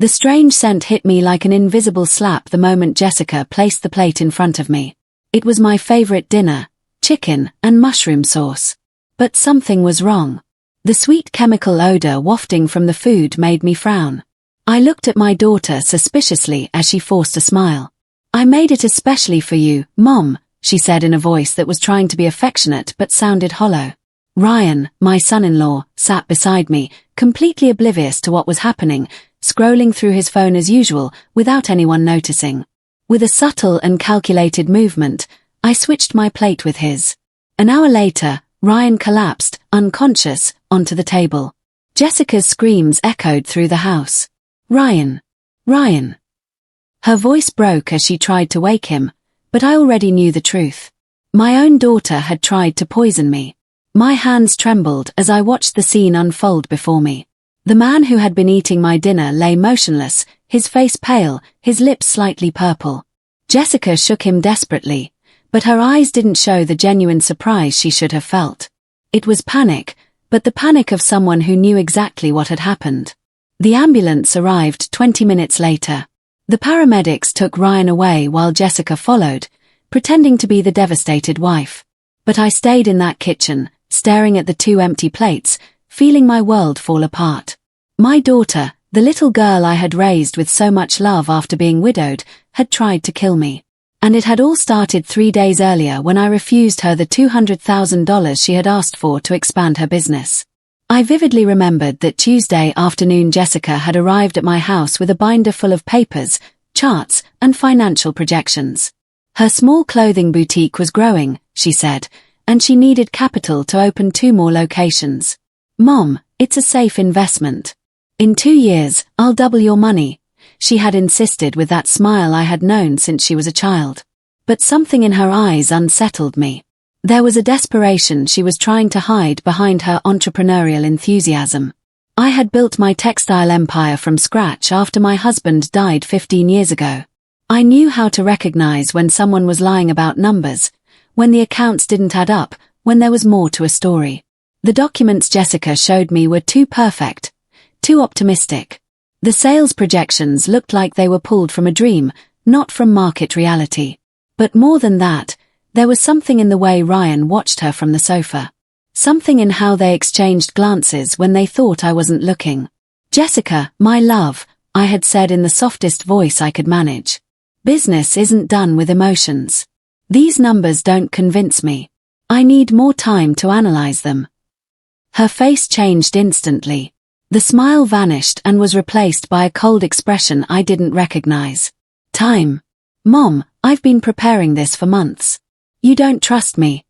The strange scent hit me like an invisible slap the moment Jessica placed the plate in front of me. It was my favorite dinner, chicken and mushroom sauce. But something was wrong. The sweet chemical odor wafting from the food made me frown. I looked at my daughter suspiciously as she forced a smile. "I made it especially for you, Mom," she said in a voice that was trying to be affectionate but sounded hollow. Ryan, my son-in-law, sat beside me, completely oblivious to what was happening, scrolling through his phone as usual, without anyone noticing. With a subtle and calculated movement, I switched my plate with his. An hour later, Ryan collapsed, unconscious, onto the table. Jessica's screams echoed through the house. "Ryan! Ryan!" Her voice broke as she tried to wake him, but I already knew the truth. My own daughter had tried to poison me. My hands trembled as I watched the scene unfold before me. The man who had been eating my dinner lay motionless, his face pale, his lips slightly purple. Jessica shook him desperately, but her eyes didn't show the genuine surprise she should have felt. It was panic, but the panic of someone who knew exactly what had happened. The ambulance arrived 20 minutes later. The paramedics took Ryan away while Jessica followed, pretending to be the devastated wife. But I stayed in that kitchen, staring at the two empty plates, feeling my world fall apart. My daughter, the little girl I had raised with so much love after being widowed, had tried to kill me. And it had all started 3 days earlier when I refused her the $200,000 she had asked for to expand her business. I vividly remembered that Tuesday afternoon Jessica had arrived at my house with a binder full of papers, charts, and financial projections. Her small clothing boutique was growing, she said, and she needed capital to open 2 more locations. "Mom, it's a safe investment. In 2 years, I'll double your money," she had insisted with that smile I had known since she was a child. But something in her eyes unsettled me. There was a desperation she was trying to hide behind her entrepreneurial enthusiasm. I had built my textile empire from scratch after my husband died 15 years ago. I knew how to recognize when someone was lying about numbers, when the accounts didn't add up, when there was more to a story. The documents Jessica showed me were too perfect, too optimistic. The sales projections looked like they were pulled from a dream, not from market reality. But more than that, there was something in the way Ryan watched her from the sofa. Something in how they exchanged glances when they thought I wasn't looking. "Jessica, my love," I had said in the softest voice I could manage. "Business isn't done with emotions. These numbers don't convince me. I need more time to analyze them." Her face changed instantly. The smile vanished and was replaced by a cold expression I didn't recognize. "Time. Mom, I've been preparing this for months. You don't trust me."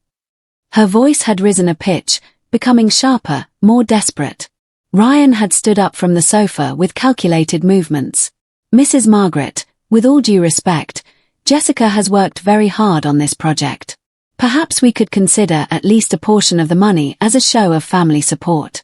Her voice had risen a pitch, becoming sharper, more desperate. Ryan had stood up from the sofa with calculated movements. "Mrs. Margaret, with all due respect, Jessica has worked very hard on this project. Perhaps we could consider at least a portion of the money as a show of family support."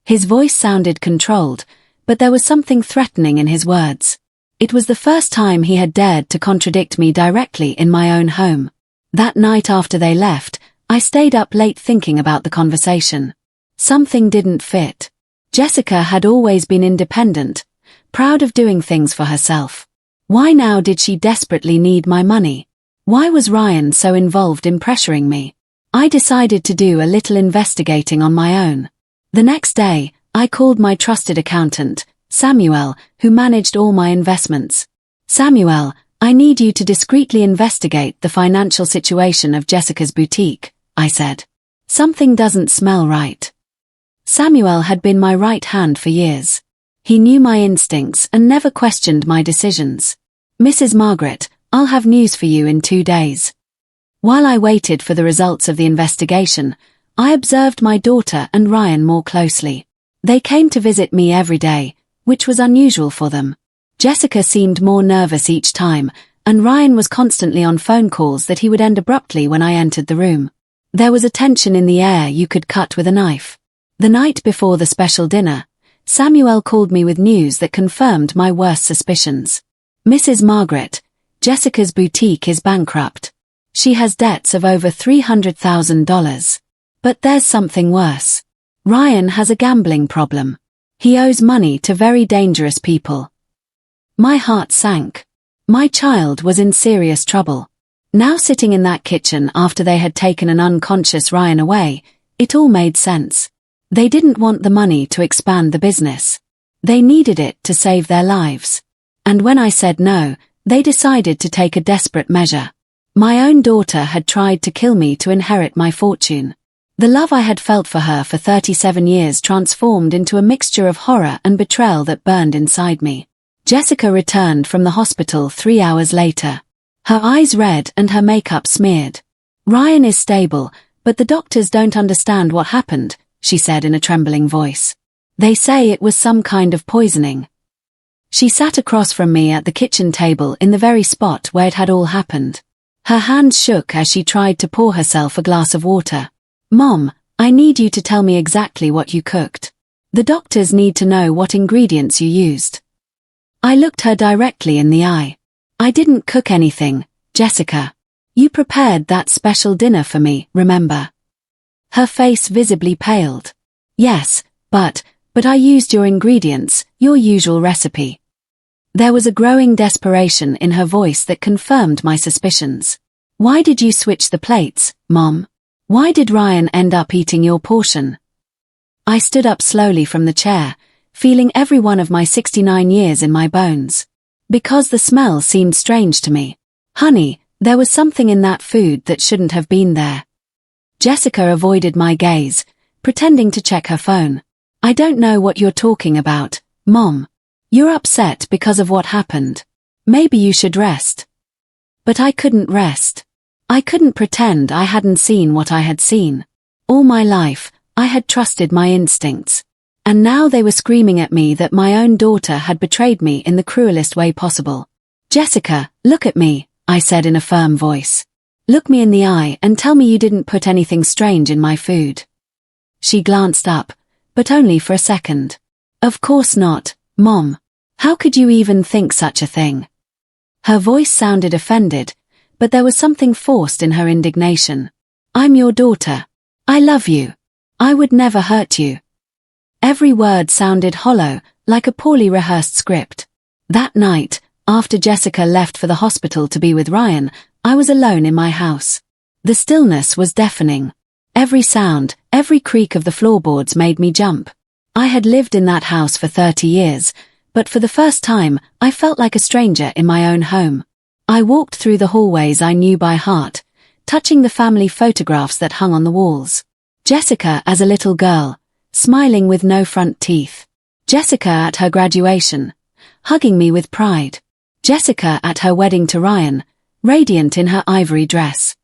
His voice sounded controlled, but there was something threatening in his words. It was the first time he had dared to contradict me directly in my own home. That night after they left, I stayed up late thinking about the conversation. Something didn't fit. Jessica had always been independent, proud of doing things for herself. Why now did she desperately need my money? Why was Ryan so involved in pressuring me? I decided to do a little investigating on my own. The next day, I called my trusted accountant, Samuel, who managed all my investments. "Samuel, I need you to discreetly investigate the financial situation of Jessica's boutique," I said. "Something doesn't smell right." Samuel had been my right hand for years. He knew my instincts and never questioned my decisions. "Mrs. Margaret, I'll have news for you in 2 days." While I waited for the results of the investigation, I observed my daughter and Ryan more closely. They came to visit me every day, which was unusual for them. Jessica seemed more nervous each time, and Ryan was constantly on phone calls that he would end abruptly when I entered the room. There was a tension in the air you could cut with a knife. The night before the special dinner, Samuel called me with news that confirmed my worst suspicions. "Mrs. Margaret, Jessica's boutique is bankrupt. She has debts of over $300,000. But there's something worse. Ryan has a gambling problem. He owes money to very dangerous people." My heart sank. My child was in serious trouble. Now sitting in that kitchen after they had taken an unconscious Ryan away, it all made sense. They didn't want the money to expand the business. They needed it to save their lives. And when I said no, they decided to take a desperate measure. My own daughter had tried to kill me to inherit my fortune. The love I had felt for her for 37 years transformed into a mixture of horror and betrayal that burned inside me. Jessica returned from the hospital 3 hours later. Her eyes red and her makeup smeared. "Ryan is stable, but the doctors don't understand what happened," she said in a trembling voice. "They say it was some kind of poisoning." She sat across from me at the kitchen table in the very spot where it had all happened. Her hands shook as she tried to pour herself a glass of water. "Mom, I need you to tell me exactly what you cooked. The doctors need to know what ingredients you used." I looked her directly in the eye. "I didn't cook anything, Jessica. You prepared that special dinner for me, remember?" Her face visibly paled. "Yes, but I used your ingredients, your usual recipe." There was a growing desperation in her voice that confirmed my suspicions. "Why did you switch the plates, Mom? Why did Ryan end up eating your portion?" I stood up slowly from the chair, feeling every one of my 69 years in my bones. Because the smell seemed strange to me. "Honey, there was something in that food that shouldn't have been there." Jessica avoided my gaze, pretending to check her phone. "I don't know what you're talking about, Mom. You're upset because of what happened. Maybe you should rest." But I couldn't rest. I couldn't pretend I hadn't seen what I had seen. All my life, I had trusted my instincts. And now they were screaming at me that my own daughter had betrayed me in the cruelest way possible. "Jessica, look at me," I said in a firm voice. "Look me in the eye and tell me you didn't put anything strange in my food." She glanced up, but only for a second. "Of course not, Mom. How could you even think such a thing?" Her voice sounded offended, but there was something forced in her indignation. "I'm your daughter. I love you. I would never hurt you." Every word sounded hollow, like a poorly rehearsed script. That night, after Jessica left for the hospital to be with Ryan, I was alone in my house. The stillness was deafening. Every sound, every creak of the floorboards made me jump. I had lived in that house for 30 years, but for the first time, I felt like a stranger in my own home. I walked through the hallways I knew by heart, touching the family photographs that hung on the walls. Jessica as a little girl, smiling with no front teeth. Jessica at her graduation, hugging me with pride. Jessica at her wedding to Ryan, radiant in her ivory dress.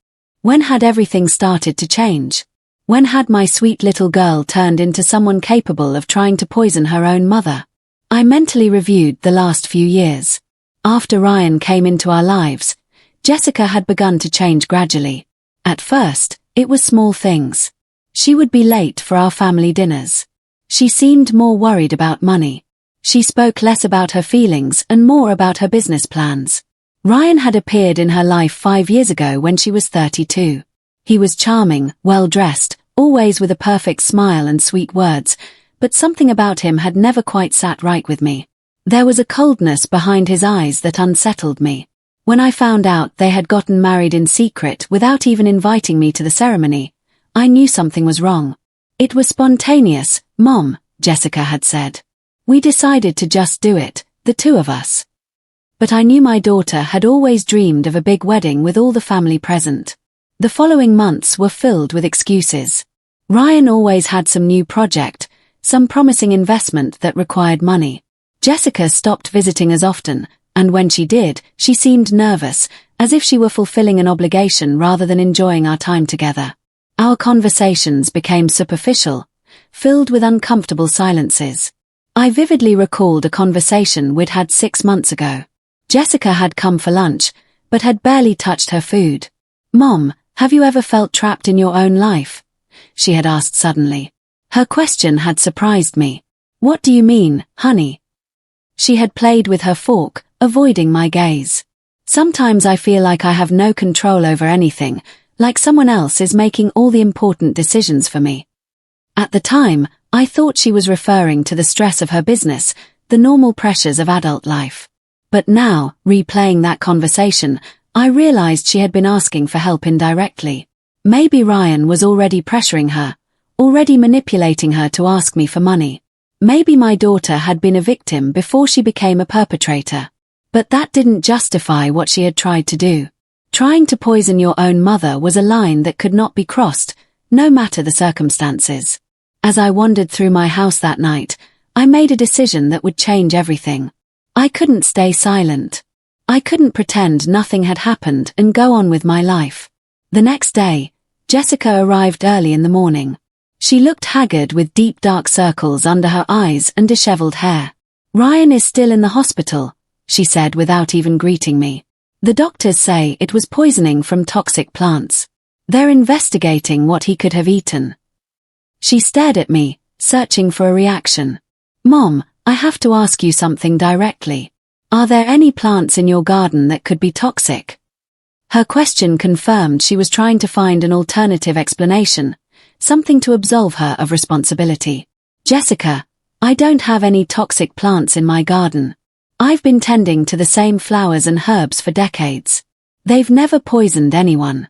When had everything started to change? When had my sweet little girl turned into someone capable of trying to poison her own mother? I mentally reviewed the last few years. After Ryan came into our lives, Jessica had begun to change gradually. At first, it was small things. She would be late for our family dinners. She seemed more worried about money. She spoke less about her feelings and more about her business plans. Ryan had appeared in her life 5 years ago when she was 32. He was charming, well-dressed, always with a perfect smile and sweet words, but something about him had never quite sat right with me. There was a coldness behind his eyes that unsettled me. When I found out they had gotten married in secret without even inviting me to the ceremony, I knew something was wrong. "It was spontaneous, Mom," Jessica had said. "We decided to just do it, the two of us." But I knew my daughter had always dreamed of a big wedding with all the family present. The following months were filled with excuses. Ryan always had some new project, some promising investment that required money. Jessica stopped visiting as often, and when she did, she seemed nervous, as if she were fulfilling an obligation rather than enjoying our time together. Our conversations became superficial, filled with uncomfortable silences. I vividly recalled a conversation we'd had 6 months ago. Jessica had come for lunch, but had barely touched her food. "Mom, have you ever felt trapped in your own life?" she had asked suddenly. Her question had surprised me. "What do you mean, honey?" She had played with her fork, avoiding my gaze. "Sometimes I feel like I have no control over anything, like someone else is making all the important decisions for me." At the time, I thought she was referring to the stress of her business, the normal pressures of adult life. But now, replaying that conversation, I realized she had been asking for help indirectly. Maybe Ryan was already pressuring her, already manipulating her to ask me for money. Maybe my daughter had been a victim before she became a perpetrator. But that didn't justify what she had tried to do. Trying to poison your own mother was a line that could not be crossed, no matter the circumstances. As I wandered through my house that night, I made a decision that would change everything. I couldn't stay silent. I couldn't pretend nothing had happened and go on with my life. The next day, Jessica arrived early in the morning. She looked haggard with deep dark circles under her eyes and disheveled hair. "Ryan is still in the hospital," she said without even greeting me. "The doctors say it was poisoning from toxic plants. They're investigating what he could have eaten." She stared at me, searching for a reaction. "Mom, I have to ask you something directly. Are there any plants in your garden that could be toxic?" Her question confirmed she was trying to find an alternative explanation, something to absolve her of responsibility. "Jessica, I don't have any toxic plants in my garden. I've been tending to the same flowers and herbs for decades. They've never poisoned anyone."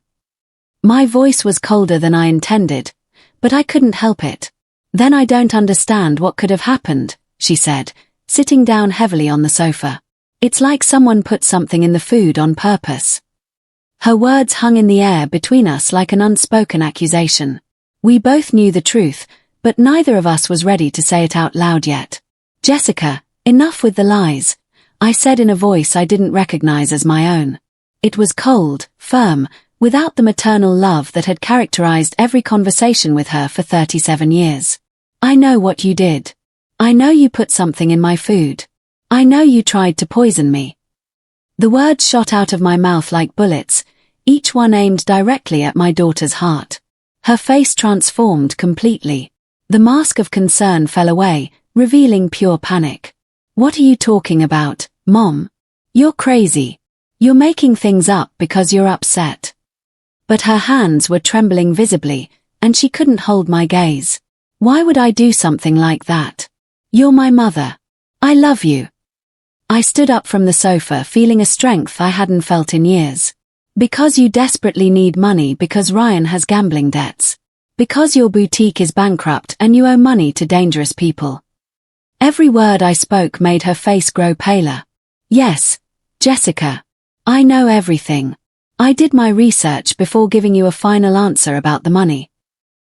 My voice was colder than I intended, but I couldn't help it. "Then I don't understand what could have happened," she said, sitting down heavily on the sofa. "It's like someone put something in the food on purpose." Her words hung in the air between us like an unspoken accusation. We both knew the truth, but neither of us was ready to say it out loud yet. "Jessica, enough with the lies," I said in a voice I didn't recognize as my own. It was cold, firm, without the maternal love that had characterized every conversation with her for 37 years. "I know what you did. I know you put something in my food. I know you tried to poison me." The words shot out of my mouth like bullets, each one aimed directly at my daughter's heart. Her face transformed completely. The mask of concern fell away, revealing pure panic. "What are you talking about, Mom? You're crazy. You're making things up because you're upset." But her hands were trembling visibly, and she couldn't hold my gaze. "Why would I do something like that? You're my mother. I love you." I stood up from the sofa feeling a strength I hadn't felt in years. "Because you desperately need money because Ryan has gambling debts. Because your boutique is bankrupt and you owe money to dangerous people." Every word I spoke made her face grow paler. "Yes, Jessica. I know everything. I did my research before giving you a final answer about the money."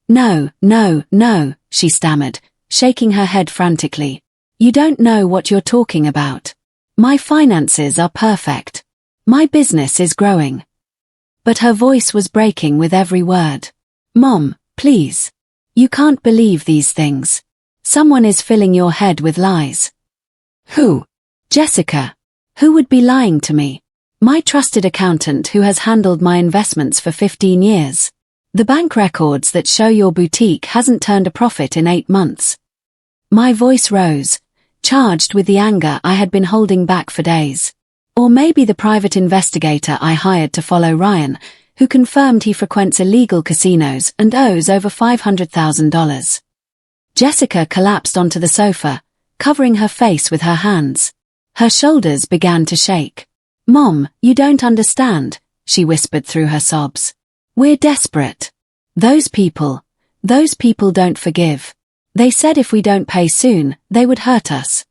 "No, no, no," she stammered, shaking her head frantically. "You don't know what you're talking about. My finances are perfect. My business is growing." But her voice was breaking with every word. "Mom, please. You can't believe these things. Someone is filling your head with lies." "Who?" "Jessica. Who would be lying to me? My trusted accountant who has handled my investments for 15 years. The bank records that show your boutique hasn't turned a profit in 8 months." My voice rose, charged with the anger I had been holding back for days. Or maybe the private investigator I hired to follow Ryan, who confirmed he frequents illegal casinos and owes over $500,000. Jessica collapsed onto the sofa, covering her face with her hands. Her shoulders began to shake. "Mom, you don't understand," she whispered through her sobs. "We're desperate. Those people don't forgive. They said if we don't pay soon, they would hurt us."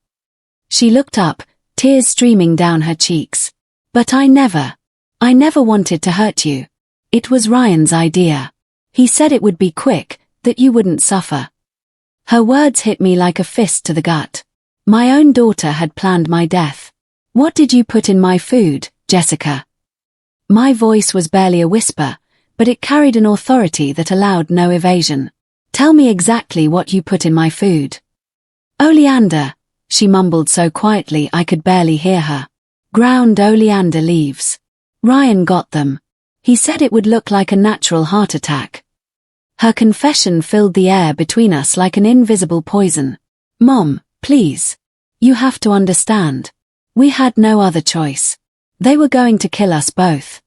She looked up, tears streaming down her cheeks. "But I never wanted to hurt you. It was Ryan's idea. He said it would be quick, that you wouldn't suffer." Her words hit me like a fist to the gut. My own daughter had planned my death. "What did you put in my food, Jessica?" My voice was barely a whisper, but it carried an authority that allowed no evasion. "Tell me exactly what you put in my food." "Oleander," she mumbled so quietly I could barely hear her. "Ground oleander leaves. Ryan got them. He said it would look like a natural heart attack." Her confession filled the air between us like an invisible poison. "Mom, please. You have to understand. We had no other choice. They were going to kill us both."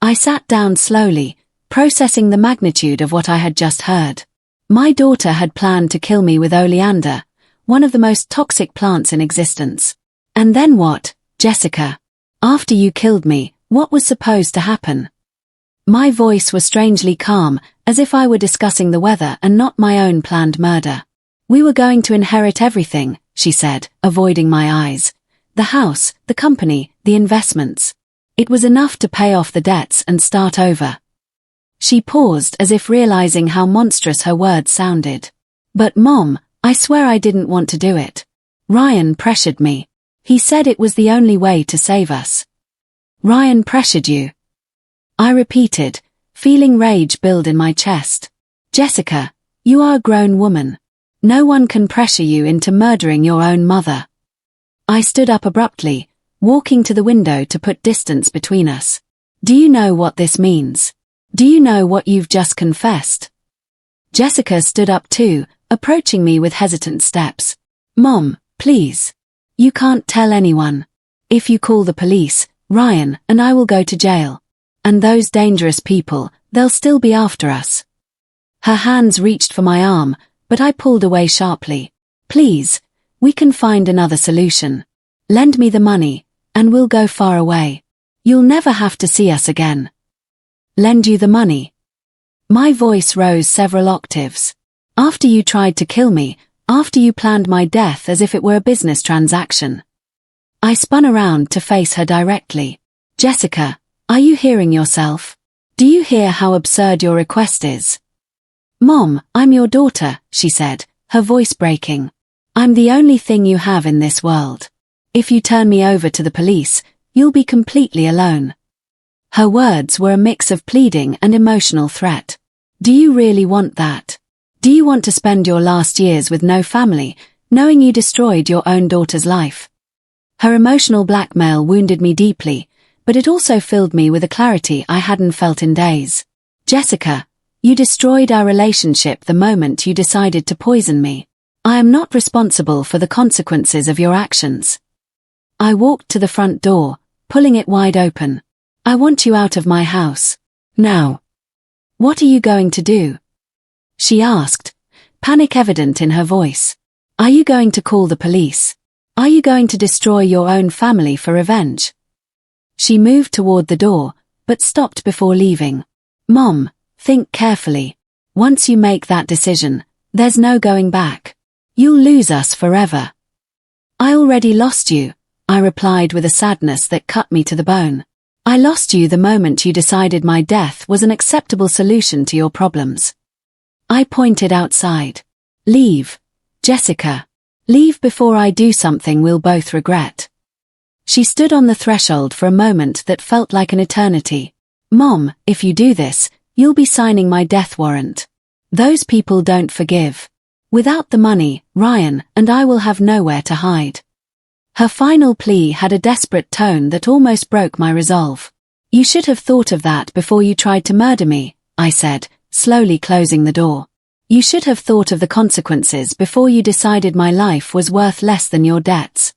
I sat down slowly, processing the magnitude of what I had just heard. My daughter had planned to kill me with oleander, one of the most toxic plants in existence. And then what? Jessica. After you killed me, what was supposed to happen? My voice was strangely calm, as if I were discussing the weather and not my own planned murder. We were going to inherit everything, she said, avoiding my eyes. The house, the company, the investments. It was enough to pay off the debts and start over. She paused as if realizing how monstrous her words sounded. But Mom, I swear I didn't want to do it. Ryan pressured me. He said it was the only way to save us. Ryan pressured you? I repeated, feeling rage build in my chest. Jessica, you are a grown woman. No one can pressure you into murdering your own mother. I stood up abruptly, walking to the window to put distance between us. Do you know what this means? Do you know what you've just confessed? Jessica stood up too, approaching me with hesitant steps. Mom, please. You can't tell anyone. If you call the police, Ryan and I will go to jail. And those dangerous people, they'll still be after us. Her hands reached for my arm, but I pulled away sharply. Please, we can find another solution. Lend me the money, and we'll go far away. You'll never have to see us again. Lend you the money? My voice rose several octaves. After you tried to kill me, after you planned my death as if it were a business transaction. I spun around to face her directly. Jessica, are you hearing yourself? Do you hear how absurd your request is? Mom, I'm your daughter, she said, her voice breaking. I'm the only thing you have in this world. If you turn me over to the police, you'll be completely alone. Her words were a mix of pleading and emotional threat. Do you really want that? Do you want to spend your last years with no family, knowing you destroyed your own daughter's life? Her emotional blackmail wounded me deeply, but it also filled me with a clarity I hadn't felt in days. Jessica, you destroyed our relationship the moment you decided to poison me. I am not responsible for the consequences of your actions. I walked to the front door, pulling it wide open. I want you out of my house. Now. What are you going to do? She asked, panic evident in her voice. Are you going to call the police? Are you going to destroy your own family for revenge? She moved toward the door, but stopped before leaving. Mom, think carefully. Once you make that decision, there's no going back. You'll lose us forever. I already lost you, I replied with a sadness that cut me to the bone. I lost you the moment you decided my death was an acceptable solution to your problems. I pointed outside. Leave, Jessica. Leave before I do something we'll both regret. She stood on the threshold for a moment that felt like an eternity. Mom, if you do this, you'll be signing my death warrant. Those people don't forgive. Without the money, Ryan and I will have nowhere to hide. Her final plea had a desperate tone that almost broke my resolve. You should have thought of that before you tried to murder me, I said, slowly closing the door. You should have thought of the consequences before you decided my life was worth less than your debts.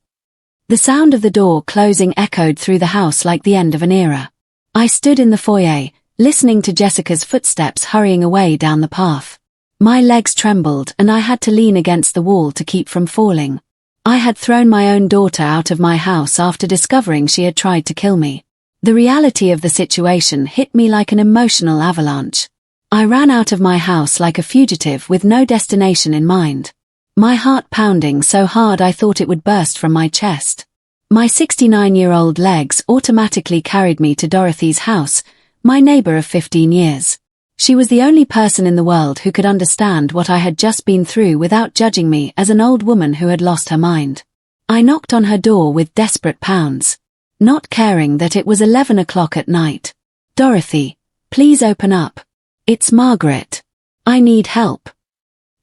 The sound of the door closing echoed through the house like the end of an era. I stood in the foyer, listening to Jessica's footsteps hurrying away down the path. My legs trembled and I had to lean against the wall to keep from falling. I had thrown my own daughter out of my house after discovering she had tried to kill me. The reality of the situation hit me like an emotional avalanche. I ran out of my house like a fugitive with no destination in mind. My heart pounding so hard I thought it would burst from my chest. My 69-year-old legs automatically carried me to Dorothy's house, my neighbor of 15 years. She was the only person in the world who could understand what I had just been through without judging me as an old woman who had lost her mind. I knocked on her door with desperate pounds, not caring that it was 11 o'clock at night. Dorothy, please open up. It's Margaret. I need help.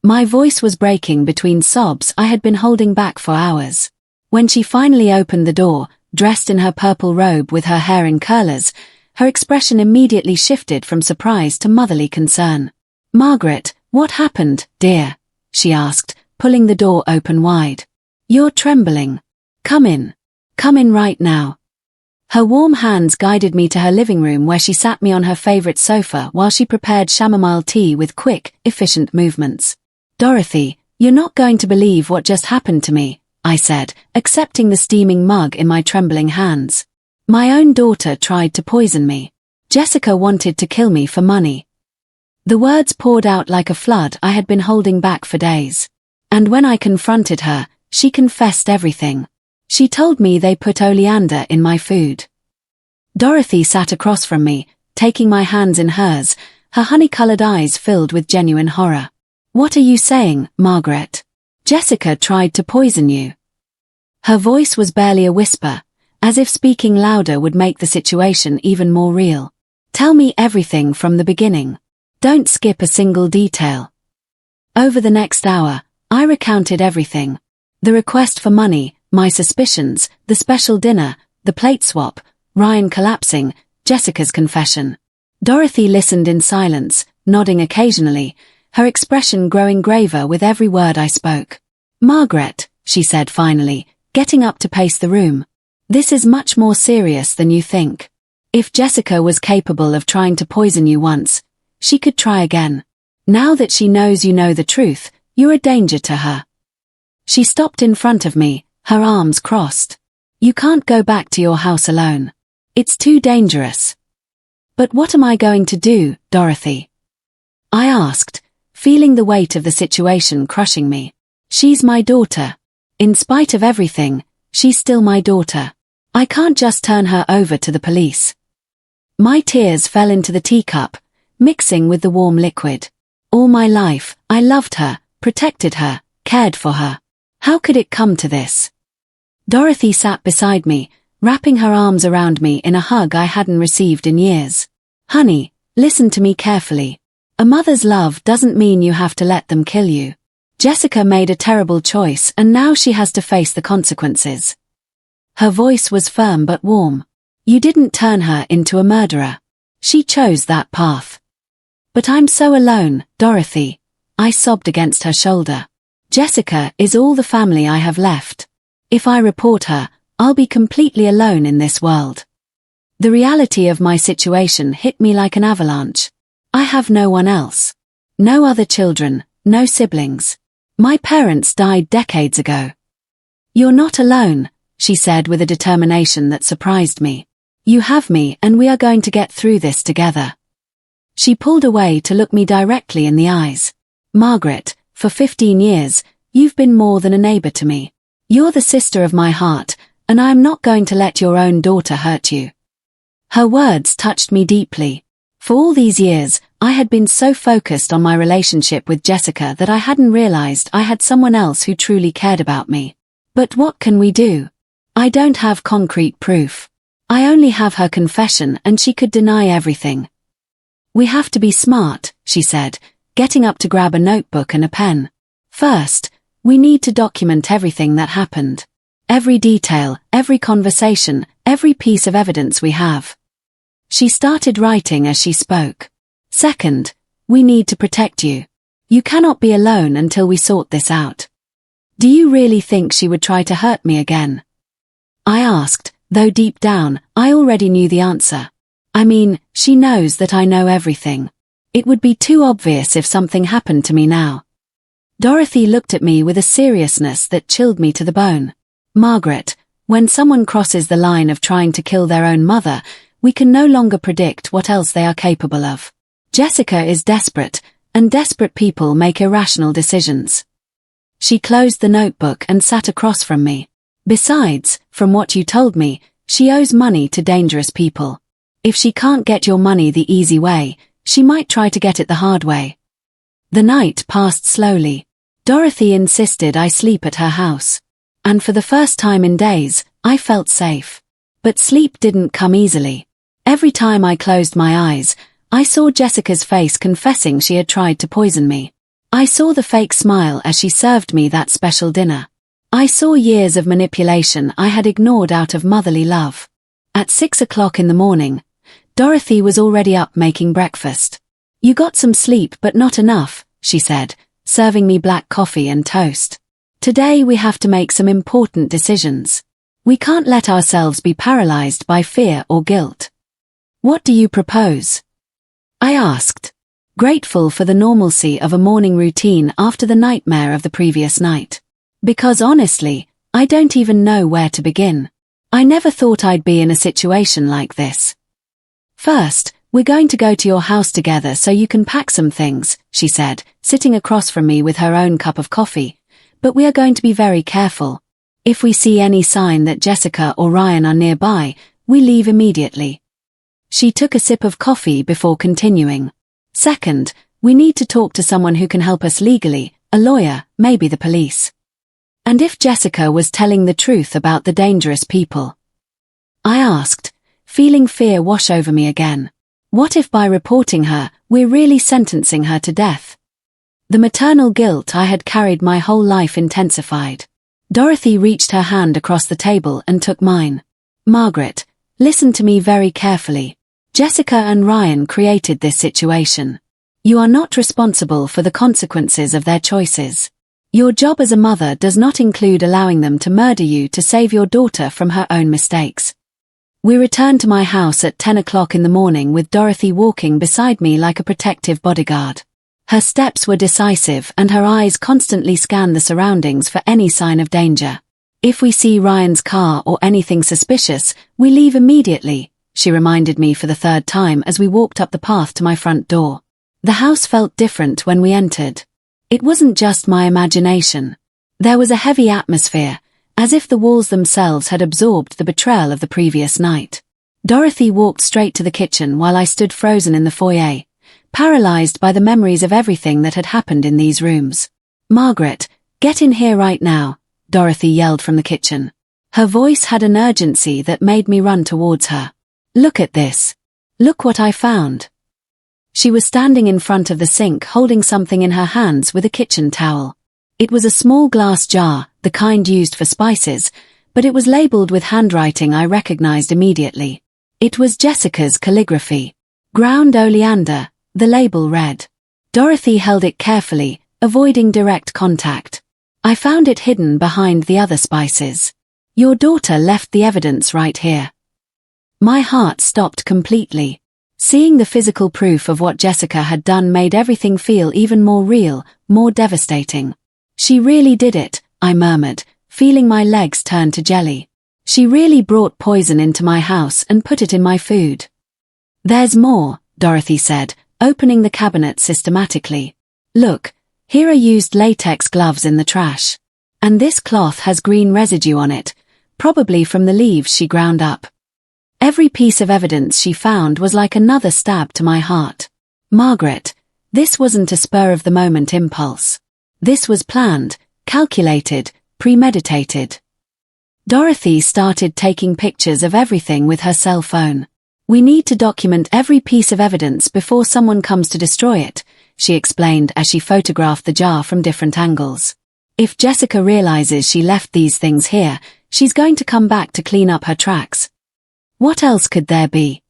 My voice was breaking between sobs I had been holding back for hours. When she finally opened the door, dressed in her purple robe with her hair in curlers, her expression immediately shifted from surprise to motherly concern. Margaret, what happened, dear? She asked, pulling the door open wide. You're trembling. Come in. Come in right now. Her warm hands guided me to her living room where she sat me on her favorite sofa while she prepared chamomile tea with quick, efficient movements. Dorothy, you're not going to believe what just happened to me, I said, accepting the steaming mug in my trembling hands. My own daughter tried to poison me. Jessica wanted to kill me for money. The words poured out like a flood I had been holding back for days. And when I confronted her, she confessed everything. She told me they put oleander in my food. Dorothy sat across from me, taking my hands in hers, her honey-colored eyes filled with genuine horror. What are you saying, Margaret? Jessica tried to poison you. Her voice was barely a whisper, as if speaking louder would make the situation even more real. Tell me everything from the beginning. Don't skip a single detail. Over the next hour, I recounted everything. The request for money, my suspicions, the special dinner, the plate swap, Ryan collapsing, Jessica's confession. Dorothy listened in silence, nodding occasionally, her expression growing graver with every word I spoke. Margaret, she said finally, getting up to pace the room. This is much more serious than you think. If Jessica was capable of trying to poison you once, she could try again. Now that she knows you know the truth, you're a danger to her. She stopped in front of me, her arms crossed. You can't go back to your house alone. It's too dangerous. But what am I going to do, Dorothy? I asked, feeling the weight of the situation crushing me. She's my daughter. In spite of everything, she's still my daughter. I can't just turn her over to the police. My tears fell into the teacup, mixing with the warm liquid. All my life, I loved her, protected her, cared for her. How could it come to this? Dorothy sat beside me, wrapping her arms around me in a hug I hadn't received in years. Honey, listen to me carefully. A mother's love doesn't mean you have to let them kill you. Jessica made a terrible choice and now she has to face the consequences. Her voice was firm but warm. You didn't turn her into a murderer. She chose that path. But I'm so alone, Dorothy. I sobbed against her shoulder. Jessica is all the family I have left. If I report her, I'll be completely alone in this world. The reality of my situation hit me like an avalanche. I have no one else. No other children, no siblings. My parents died decades ago. You're not alone, she said with a determination that surprised me. You have me and we are going to get through this together. She pulled away to look me directly in the eyes. Margaret, for 15 years, you've been more than a neighbor to me. You're the sister of my heart, and I am not going to let your own daughter hurt you. Her words touched me deeply. For all these years, I had been so focused on my relationship with Jessica that I hadn't realized I had someone else who truly cared about me. But what can we do? I don't have concrete proof. I only have her confession and she could deny everything. We have to be smart, she said, getting up to grab a notebook and a pen. First, we need to document everything that happened. Every detail, every conversation, every piece of evidence we have. She started writing as she spoke. Second, we need to protect you. You cannot be alone until we sort this out. Do you really think she would try to hurt me again? I asked, though deep down, I already knew the answer. I mean, she knows that I know everything. It would be too obvious if something happened to me now. Dorothy looked at me with a seriousness that chilled me to the bone. Margaret, when someone crosses the line of trying to kill their own mother, we can no longer predict what else they are capable of. Jessica is desperate, and desperate people make irrational decisions. She closed the notebook and sat across from me. Besides, from what you told me, she owes money to dangerous people. If she can't get your money the easy way, she might try to get it the hard way. The night passed slowly. Dorothy insisted I sleep at her house. And for the first time in days, I felt safe. But sleep didn't come easily. Every time I closed my eyes, I saw Jessica's face confessing she had tried to poison me. I saw the fake smile as she served me that special dinner. I saw years of manipulation I had ignored out of motherly love. At 6 o'clock in the morning, Dorothy was already up making breakfast. You got some sleep but not enough, she said, serving me black coffee and toast. Today we have to make some important decisions. We can't let ourselves be paralyzed by fear or guilt. What do you propose? I asked, grateful for the normalcy of a morning routine after the nightmare of the previous night. Because honestly, I don't even know where to begin. I never thought I'd be in a situation like this. First, we're going to go to your house together so you can pack some things, she said, sitting across from me with her own cup of coffee. But we are going to be very careful. If we see any sign that Jessica or Ryan are nearby, we leave immediately. She took a sip of coffee before continuing. Second, we need to talk to someone who can help us legally, a lawyer, maybe the police. And if Jessica was telling the truth about the dangerous people? I asked, feeling fear wash over me again. What if by reporting her, we're really sentencing her to death? The maternal guilt I had carried my whole life intensified. Dorothy reached her hand across the table and took mine. Margaret, listen to me very carefully. Jessica and Ryan created this situation. You are not responsible for the consequences of their choices. Your job as a mother does not include allowing them to murder you to save your daughter from her own mistakes. We returned to my house at 10 o'clock in the morning with Dorothy walking beside me like a protective bodyguard. Her steps were decisive and her eyes constantly scanned the surroundings for any sign of danger. If we see Ryan's car or anything suspicious, we leave immediately, she reminded me for the third time as we walked up the path to my front door. The house felt different when we entered. It wasn't just my imagination. There was a heavy atmosphere, as if the walls themselves had absorbed the betrayal of the previous night. Dorothy walked straight to the kitchen while I stood frozen in the foyer, paralyzed by the memories of everything that had happened in these rooms. Margaret, get in here right now, Dorothy yelled from the kitchen. Her voice had an urgency that made me run towards her. Look at this. Look what I found. She was standing in front of the sink holding something in her hands with a kitchen towel. It was a small glass jar, the kind used for spices, but it was labeled with handwriting I recognized immediately. It was Jessica's calligraphy. Ground oleander, the label read. Dorothy held it carefully, avoiding direct contact. I found it hidden behind the other spices. Your daughter left the evidence right here. My heart stopped completely. Seeing the physical proof of what Jessica had done made everything feel even more real, more devastating. She really did it, I murmured, feeling my legs turn to jelly. She really brought poison into my house and put it in my food. There's more, Dorothy said, opening the cabinet systematically. Look, here are used latex gloves in the trash. And this cloth has green residue on it, probably from the leaves she ground up. Every piece of evidence she found was like another stab to my heart. Margaret, this wasn't a spur-of-the-moment impulse. This was planned, calculated, premeditated. Dorothy started taking pictures of everything with her cell phone. We need to document every piece of evidence before someone comes to destroy it, she explained as she photographed the jar from different angles. If Jessica realizes she left these things here, she's going to come back to clean up her tracks. What else could there be?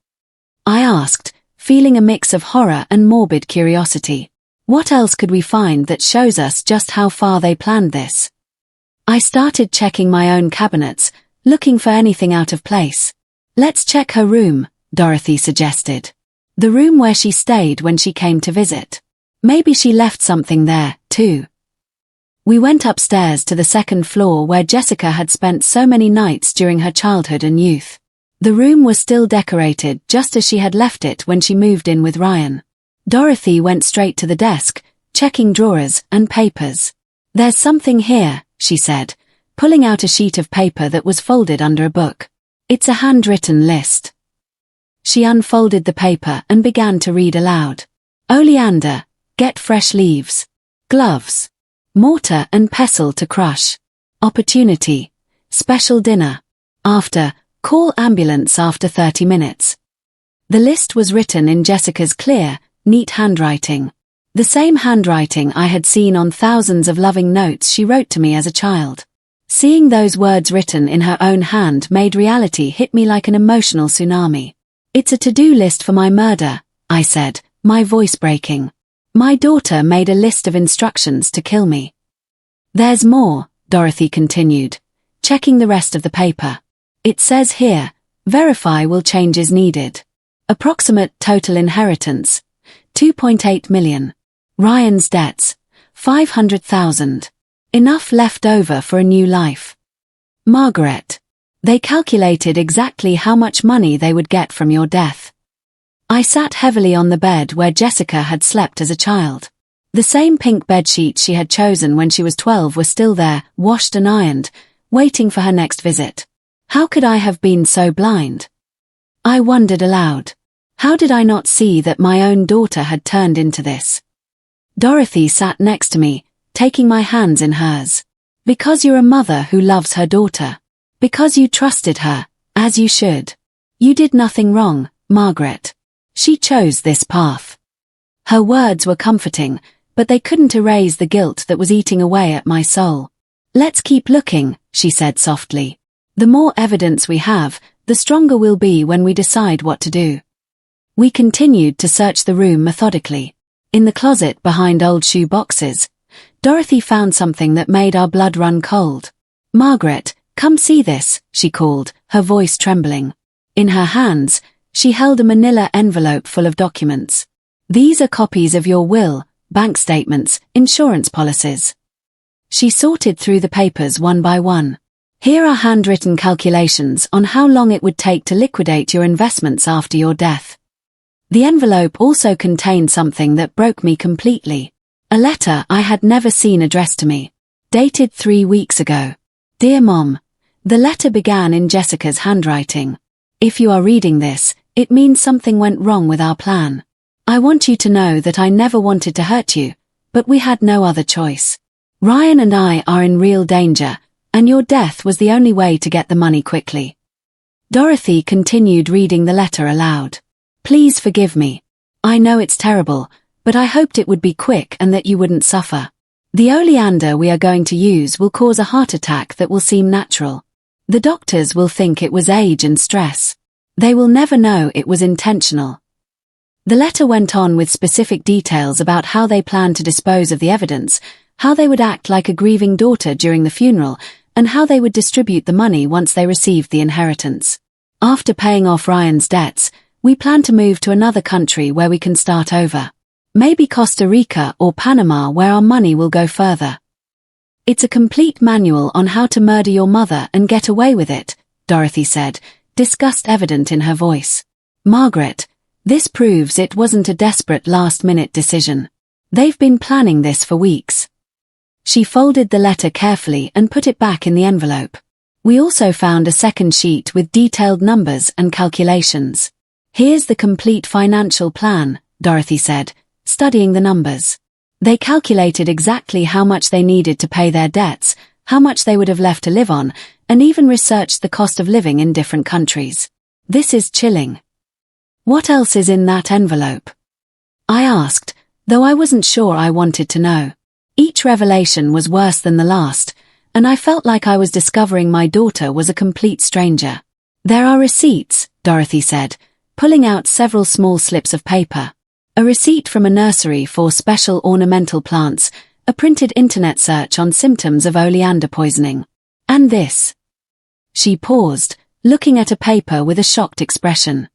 I asked, feeling a mix of horror and morbid curiosity. What else could we find that shows us just how far they planned this? I started checking my own cabinets, looking for anything out of place. Let's check her room, Dorothy suggested. The room where she stayed when she came to visit. Maybe she left something there, too. We went upstairs to the second floor where Jessica had spent so many nights during her childhood and youth. The room was still decorated just as she had left it when she moved in with Ryan. Dorothy went straight to the desk, checking drawers and papers. There's something here, she said, pulling out a sheet of paper that was folded under a book. It's a handwritten list. She unfolded the paper and began to read aloud. Oleander, get fresh leaves. Gloves. Mortar and pestle to crush. Opportunity. Special dinner. After. Call ambulance after 30 minutes. The list was written in Jessica's clear, neat handwriting. The same handwriting I had seen on thousands of loving notes she wrote to me as a child. Seeing those words written in her own hand made reality hit me like an emotional tsunami. It's a to-do list for my murder, I said, my voice breaking. My daughter made a list of instructions to kill me. There's more, Dorothy continued, checking the rest of the paper. It says here, verify will changes needed. Approximate total inheritance, 2.8 million. Ryan's debts, 500,000. Enough left over for a new life. Margaret. They calculated exactly how much money they would get from your death. I sat heavily on the bed where Jessica had slept as a child. The same pink bedsheets she had chosen when she was 12 were still there, washed and ironed, waiting for her next visit. How could I have been so blind? I wondered aloud. How did I not see that my own daughter had turned into this? Dorothy sat next to me, taking my hands in hers. Because you're a mother who loves her daughter. Because you trusted her, as you should. You did nothing wrong, Margaret. She chose this path. Her words were comforting, but they couldn't erase the guilt that was eating away at my soul. Let's keep looking, she said softly. The more evidence we have, the stronger we'll be when we decide what to do. We continued to search the room methodically. In the closet behind old shoe boxes, Dorothy found something that made our blood run cold. Margaret, come see this, she called, her voice trembling. In her hands, she held a manila envelope full of documents. These are copies of your will, bank statements, insurance policies. She sorted through the papers one by one. Here are handwritten calculations on how long it would take to liquidate your investments after your death. The envelope also contained something that broke me completely. A letter I had never seen addressed to me. Dated 3 weeks ago. Dear Mom. The letter began in Jessica's handwriting. If you are reading this, it means something went wrong with our plan. I want you to know that I never wanted to hurt you, but we had no other choice. Ryan and I are in real danger, and your death was the only way to get the money quickly. Dorothy continued reading the letter aloud. Please forgive me. I know it's terrible, but I hoped it would be quick and that you wouldn't suffer. The oleander we are going to use will cause a heart attack that will seem natural. The doctors will think it was age and stress. They will never know it was intentional. The letter went on with specific details about how they planned to dispose of the evidence, how they would act like a grieving daughter during the funeral, and how they would distribute the money once they received the inheritance. After paying off Ryan's debts, we plan to move to another country where we can start over. Maybe Costa Rica or Panama, where our money will go further. It's a complete manual on how to murder your mother and get away with it, Dorothy said, disgust evident in her voice. Margaret, this proves it wasn't a desperate last-minute decision. They've been planning this for weeks. She folded the letter carefully and put it back in the envelope. We also found a second sheet with detailed numbers and calculations. Here's the complete financial plan, Dorothy said, studying the numbers. They calculated exactly how much they needed to pay their debts, how much they would have left to live on, and even researched the cost of living in different countries. This is chilling. What else is in that envelope? I asked, though I wasn't sure I wanted to know. Each revelation was worse than the last, and I felt like I was discovering my daughter was a complete stranger. There are receipts, Dorothy said, pulling out several small slips of paper. A receipt from a nursery for special ornamental plants, a printed internet search on symptoms of oleander poisoning. And this. She paused, looking at a paper with a shocked expression.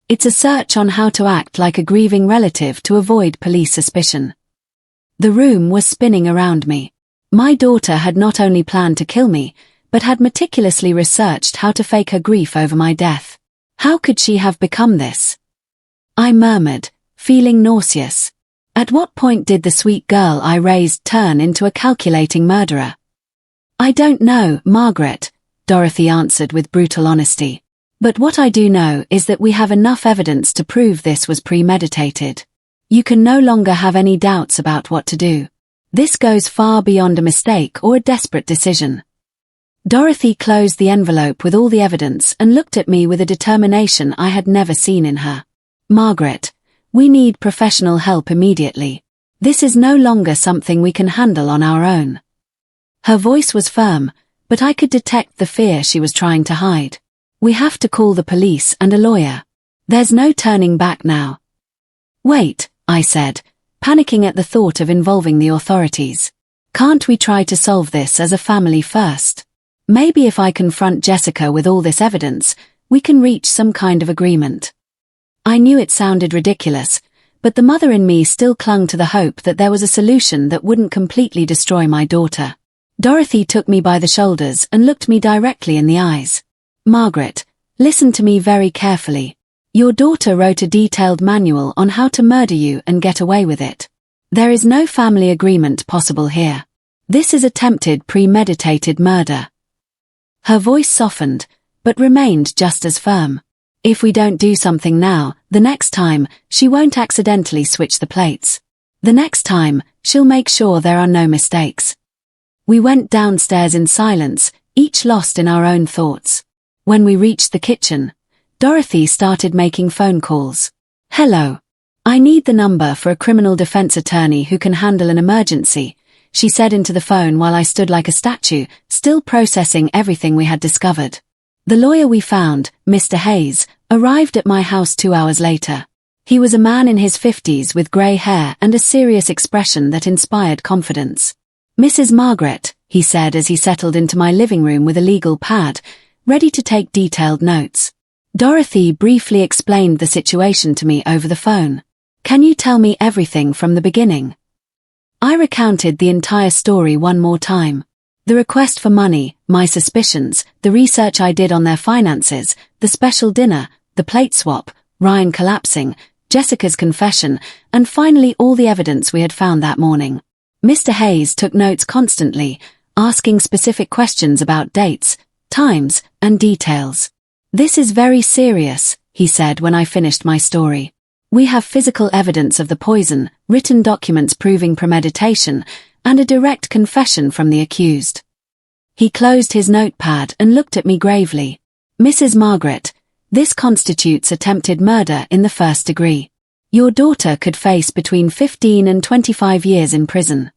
It's a search on how to act like a grieving relative to avoid police suspicion. The room was spinning around me. My daughter had not only planned to kill me, but had meticulously researched how to fake her grief over my death. How could she have become this? I murmured, feeling nauseous. At what point did the sweet girl I raised turn into a calculating murderer? I don't know, Margaret, Dorothy answered with brutal honesty. But what I do know is that we have enough evidence to prove this was premeditated. You can no longer have any doubts about what to do. This goes far beyond a mistake or a desperate decision. Dorothy closed the envelope with all the evidence and looked at me with a determination I had never seen in her. Margaret, we need professional help immediately. This is no longer something we can handle on our own. Her voice was firm, but I could detect the fear she was trying to hide. We have to call the police and a lawyer. There's no turning back now. Wait, I said, panicking at the thought of involving the authorities. Can't we try to solve this as a family first? Maybe if I confront Jessica with all this evidence, we can reach some kind of agreement. I knew it sounded ridiculous, but the mother in me still clung to the hope that there was a solution that wouldn't completely destroy my daughter. Dorothy took me by the shoulders and looked me directly in the eyes. Margaret, listen to me very carefully. Your daughter wrote a detailed manual on how to murder you and get away with it. There is no family agreement possible here. This is attempted premeditated murder. Her voice softened, but remained just as firm. If we don't do something now, the next time, she won't accidentally switch the plates. The next time, she'll make sure there are no mistakes. We went downstairs in silence, each lost in our own thoughts. When we reached the kitchen, Dorothy started making phone calls. Hello. I need the number for a criminal defense attorney who can handle an emergency, she said into the phone while I stood like a statue, still processing everything we had discovered. The lawyer we found, Mr. Hayes, arrived at my house 2 hours later. He was a man in his 50s with grey hair and a serious expression that inspired confidence. Mrs. Margaret, he said as he settled into my living room with a legal pad, ready to take detailed notes. Dorothy briefly explained the situation to me over the phone. Can you tell me everything from the beginning? I recounted the entire story one more time. The request for money, my suspicions, the research I did on their finances, the special dinner, the plate swap, Ryan collapsing, Jessica's confession, and finally all the evidence we had found that morning. Mr. Hayes took notes constantly, asking specific questions about dates, times, and details. This is very serious, he said when I finished my story. We have physical evidence of the poison, written documents proving premeditation, and a direct confession from the accused. He closed his notepad and looked at me gravely. Mrs. Margaret, this constitutes attempted murder in the first degree. Your daughter could face between 15 and 25 years in prison.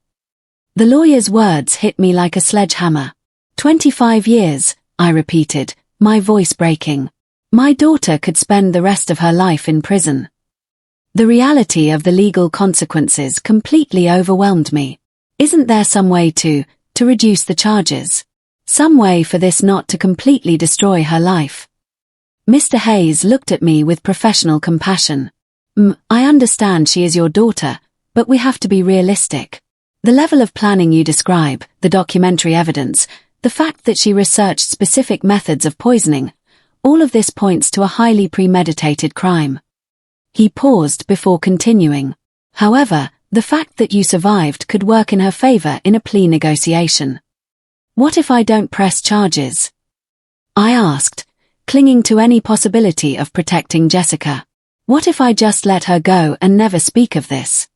The lawyer's words hit me like a sledgehammer. 25 years, I repeated, my voice breaking. My daughter could spend the rest of her life in prison. The reality of the legal consequences completely overwhelmed me. Isn't there some way to reduce the charges? Some way for this not to completely destroy her life? Mr. Hayes looked at me with professional compassion. I understand she is your daughter, but we have to be realistic. The level of planning you describe, the documentary evidence, the fact that she researched specific methods of poisoning, all of this points to a highly premeditated crime. He paused before continuing. However, the fact that you survived could work in her favor in a plea negotiation. What if I don't press charges? I asked, clinging to any possibility of protecting Jessica. What if I just let her go and never speak of this?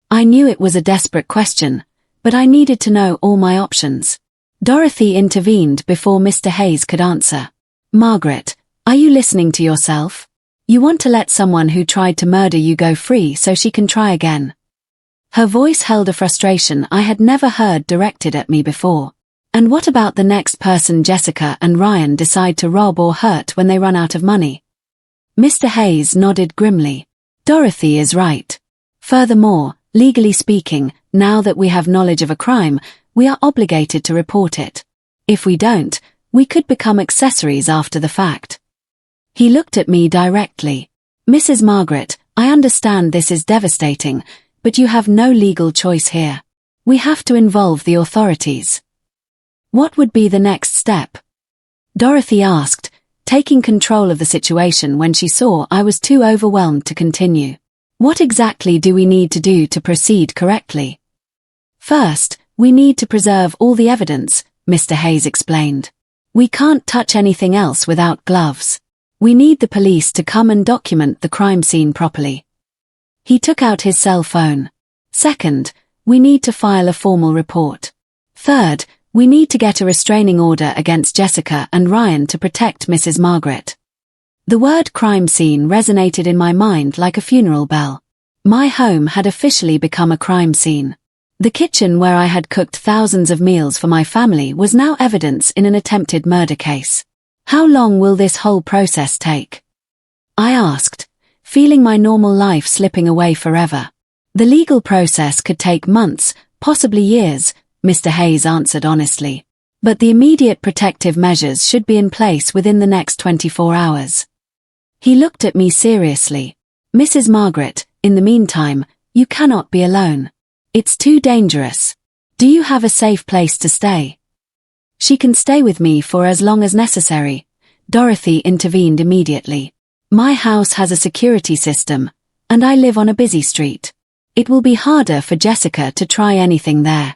I knew it was a desperate question, but I needed to know all my options. Dorothy intervened before Mr. Hayes could answer. Margaret, are you listening to yourself? You want to let someone who tried to murder you go free so she can try again. Her voice held a frustration I had never heard directed at me before. And what about the next person Jessica and Ryan decide to rob or hurt when they run out of money? Mr. Hayes nodded grimly. Dorothy is right. Furthermore, legally speaking, now that we have knowledge of a crime, we are obligated to report it. If we don't, we could become accessories after the fact. He looked at me directly. Mrs. Margaret, I understand this is devastating, but you have no legal choice here. We have to involve the authorities. What would be the next step? Dorothy asked, taking control of the situation when she saw I was too overwhelmed to continue. What exactly do we need to do to proceed correctly? First, we need to preserve all the evidence, Mr. Hayes explained. We can't touch anything else without gloves. We need the police to come and document the crime scene properly. He took out his cell phone. Second, we need to file a formal report. Third, we need to get a restraining order against Jessica and Ryan to protect Mrs. Margaret. The word crime scene resonated in my mind like a funeral bell. My home had officially become a crime scene. The kitchen where I had cooked thousands of meals for my family was now evidence in an attempted murder case. How long will this whole process take? I asked, feeling my normal life slipping away forever. The legal process could take months, possibly years, Mr. Hayes answered honestly. But the immediate protective measures should be in place within the next 24 hours. He looked at me seriously. Mrs. Margaret, in the meantime, you cannot be alone. It's too dangerous. Do you have a safe place to stay? She can stay with me for as long as necessary. Dorothy intervened immediately. My house has a security system, and I live on a busy street. It will be harder for Jessica to try anything there.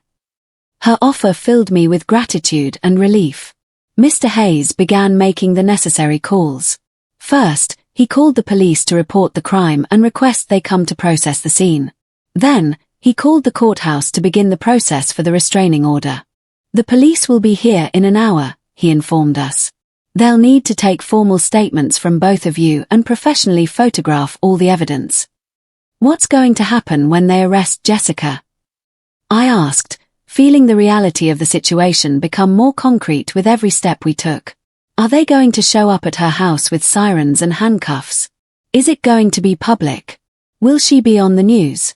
Her offer filled me with gratitude and relief. Mr. Hayes began making the necessary calls. First, he called the police to report the crime and request they come to process the scene. Then, he called the courthouse to begin the process for the restraining order. The police will be here in an hour, he informed us. They'll need to take formal statements from both of you and professionally photograph all the evidence. What's going to happen when they arrest Jessica? I asked, feeling the reality of the situation become more concrete with every step we took. Are they going to show up at her house with sirens and handcuffs? Is it going to be public? Will she be on the news?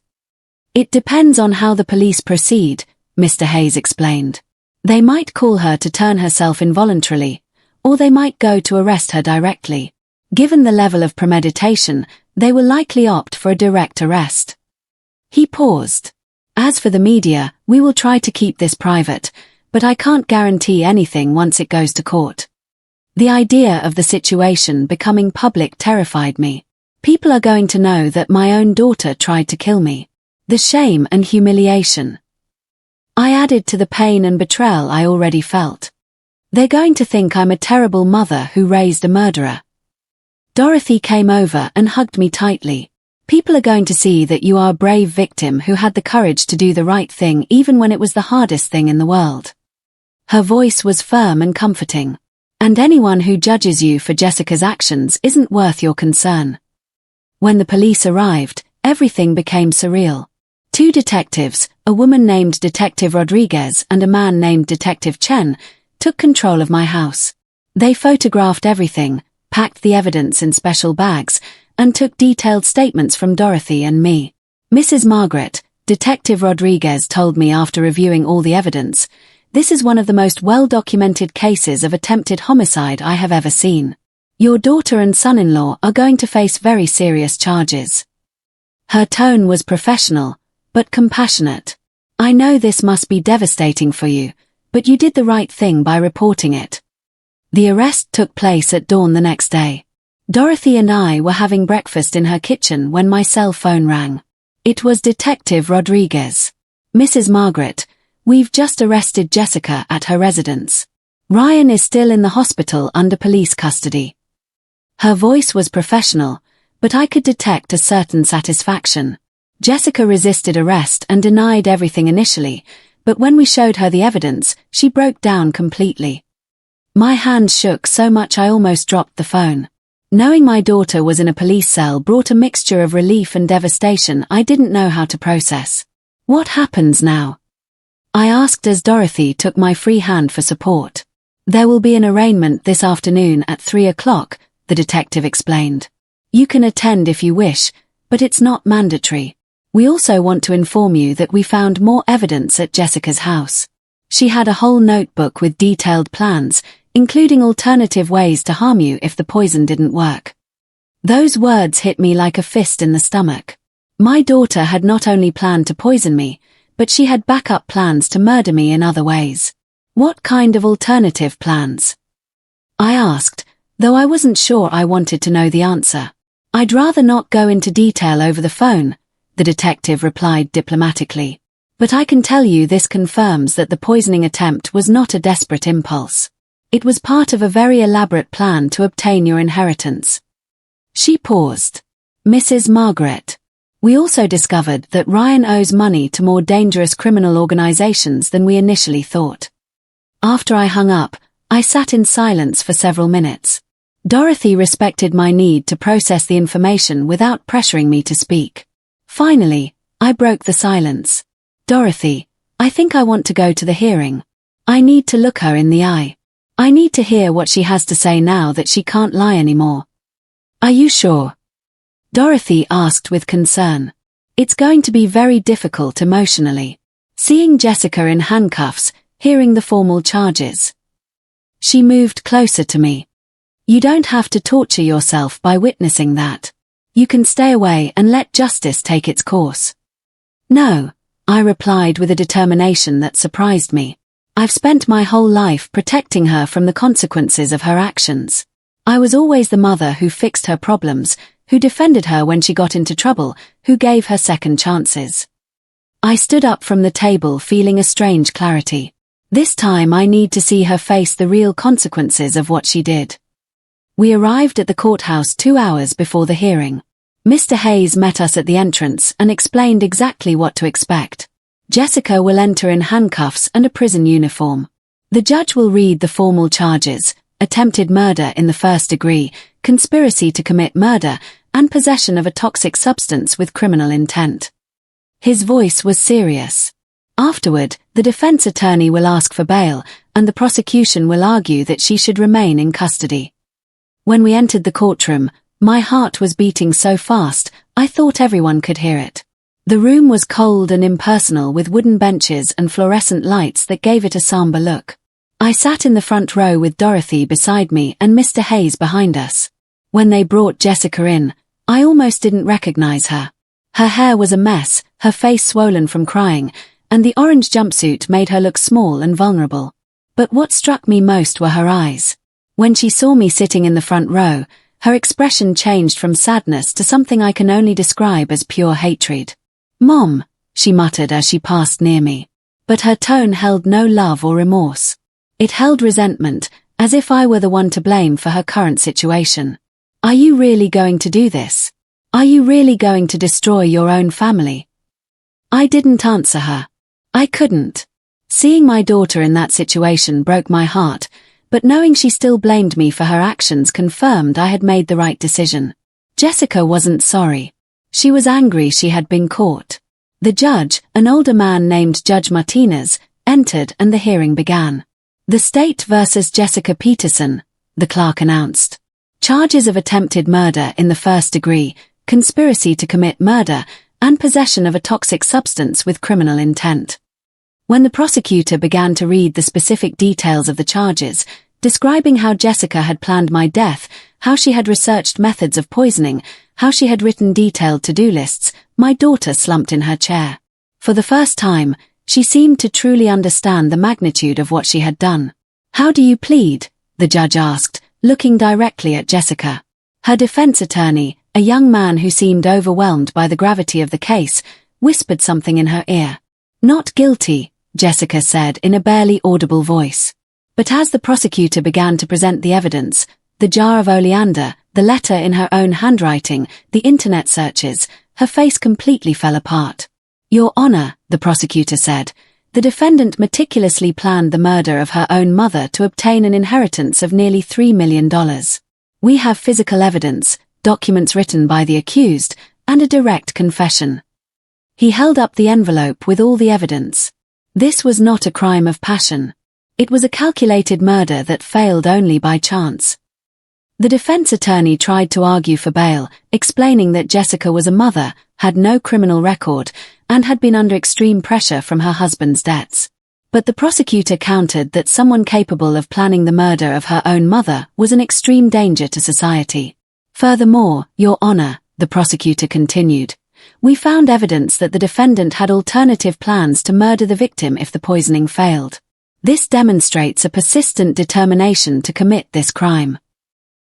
It depends on how the police proceed, Mr. Hayes explained. They might call her to turn herself involuntarily, or they might go to arrest her directly. Given the level of premeditation, they will likely opt for a direct arrest. He paused. As for the media, we will try to keep this private, but I can't guarantee anything once it goes to court. The idea of the situation becoming public terrified me. People are going to know that my own daughter tried to kill me. The shame and humiliation. I added to the pain and betrayal I already felt. They're going to think I'm a terrible mother who raised a murderer. Dorothy came over and hugged me tightly. People are going to see that you are a brave victim who had the courage to do the right thing even when it was the hardest thing in the world. Her voice was firm and comforting. And anyone who judges you for Jessica's actions isn't worth your concern. When the police arrived, everything became surreal. Two detectives, a woman named Detective Rodriguez and a man named Detective Chen, took control of my house. They photographed everything, packed the evidence in special bags, and took detailed statements from Dorothy and me. Mrs. Margaret, Detective Rodriguez told me after reviewing all the evidence, this is one of the most well-documented cases of attempted homicide I have ever seen. Your daughter and son-in-law are going to face very serious charges. Her tone was professional, but compassionate. I know this must be devastating for you, but you did the right thing by reporting it. The arrest took place at dawn the next day. Dorothy and I were having breakfast in her kitchen when my cell phone rang. It was Detective Rodriguez. Mrs. Margaret, we've just arrested Jessica at her residence. Ryan is still in the hospital under police custody. Her voice was professional, but I could detect a certain satisfaction. Jessica resisted arrest and denied everything initially, but when we showed her the evidence, she broke down completely. My hands shook so much I almost dropped the phone. Knowing my daughter was in a police cell brought a mixture of relief and devastation I didn't know how to process. What happens now? I asked as Dorothy took my free hand for support. There will be an arraignment this afternoon at 3 o'clock, the detective explained. You can attend if you wish, but it's not mandatory. We also want to inform you that we found more evidence at Jessica's house. She had a whole notebook with detailed plans, including alternative ways to harm you if the poison didn't work. Those words hit me like a fist in the stomach. My daughter had not only planned to poison me, but she had backup plans to murder me in other ways. What kind of alternative plans? I asked, though I wasn't sure I wanted to know the answer. I'd rather not go into detail over the phone, the detective replied diplomatically. But I can tell you this confirms that the poisoning attempt was not a desperate impulse. It was part of a very elaborate plan to obtain your inheritance. She paused. Mrs. Margaret. We also discovered that Ryan owes money to more dangerous criminal organizations than we initially thought. After I hung up, I sat in silence for several minutes. Dorothy respected my need to process the information without pressuring me to speak. Finally, I broke the silence. Dorothy, I think I want to go to the hearing. I need to look her in the eye. I need to hear what she has to say now that she can't lie anymore. Are you sure? Dorothy asked with concern. It's going to be very difficult emotionally. Seeing Jessica in handcuffs, hearing the formal charges. She moved closer to me. You don't have to torture yourself by witnessing that. You can stay away and let justice take its course. No, I replied with a determination that surprised me. I've spent my whole life protecting her from the consequences of her actions. I was always the mother who fixed her problems, who defended her when she got into trouble, who gave her second chances. I stood up from the table feeling a strange clarity. This time I need to see her face the real consequences of what she did. We arrived at the courthouse 2 hours before the hearing. Mr. Hayes met us at the entrance and explained exactly what to expect. Jessica will enter in handcuffs and a prison uniform. The judge will read the formal charges: attempted murder in the first degree, conspiracy to commit murder, and possession of a toxic substance with criminal intent. His voice was serious. Afterward, the defense attorney will ask for bail, and the prosecution will argue that she should remain in custody. When we entered the courtroom, my heart was beating so fast, I thought everyone could hear it. The room was cold and impersonal with wooden benches and fluorescent lights that gave it a somber look. I sat in the front row with Dorothy beside me and Mr. Hayes behind us. When they brought Jessica in, I almost didn't recognize her. Her hair was a mess, her face swollen from crying, and the orange jumpsuit made her look small and vulnerable. But what struck me most were her eyes. When she saw me sitting in the front row, her expression changed from sadness to something I can only describe as pure hatred. "Mom," she muttered as she passed near me. But her tone held no love or remorse. It held resentment, as if I were the one to blame for her current situation. "Are you really going to do this? Are you really going to destroy your own family?" I didn't answer her. I couldn't. Seeing my daughter in that situation broke my heart, but knowing she still blamed me for her actions confirmed I had made the right decision. Jessica wasn't sorry. She was angry she had been caught. The judge, an older man named Judge Martinez, entered and the hearing began. "The state versus Jessica Peterson," the clerk announced. "Charges of attempted murder in the first degree, conspiracy to commit murder, and possession of a toxic substance with criminal intent." When the prosecutor began to read the specific details of the charges, describing how Jessica had planned my death, how she had researched methods of poisoning, how she had written detailed to-do lists, my daughter slumped in her chair. For the first time, she seemed to truly understand the magnitude of what she had done. "How do you plead?" the judge asked, looking directly at Jessica. Her defense attorney, a young man who seemed overwhelmed by the gravity of the case, whispered something in her ear. "Not guilty," Jessica said in a barely audible voice. But as the prosecutor began to present the evidence, the jar of oleander, the letter in her own handwriting, the internet searches, her face completely fell apart. "Your Honor," the prosecutor said, "the defendant meticulously planned the murder of her own mother to obtain an inheritance of nearly $3 million. We have physical evidence, documents written by the accused, and a direct confession." He held up the envelope with all the evidence. This was not a crime of passion. It was a calculated murder that failed only by chance. The defense attorney tried to argue for bail, explaining that Jessica was a mother, had no criminal record, and had been under extreme pressure from her husband's debts. But the prosecutor countered that someone capable of planning the murder of her own mother was an extreme danger to society. "Furthermore, Your Honor," the prosecutor continued, "we found evidence that the defendant had alternative plans to murder the victim if the poisoning failed. This demonstrates a persistent determination to commit this crime."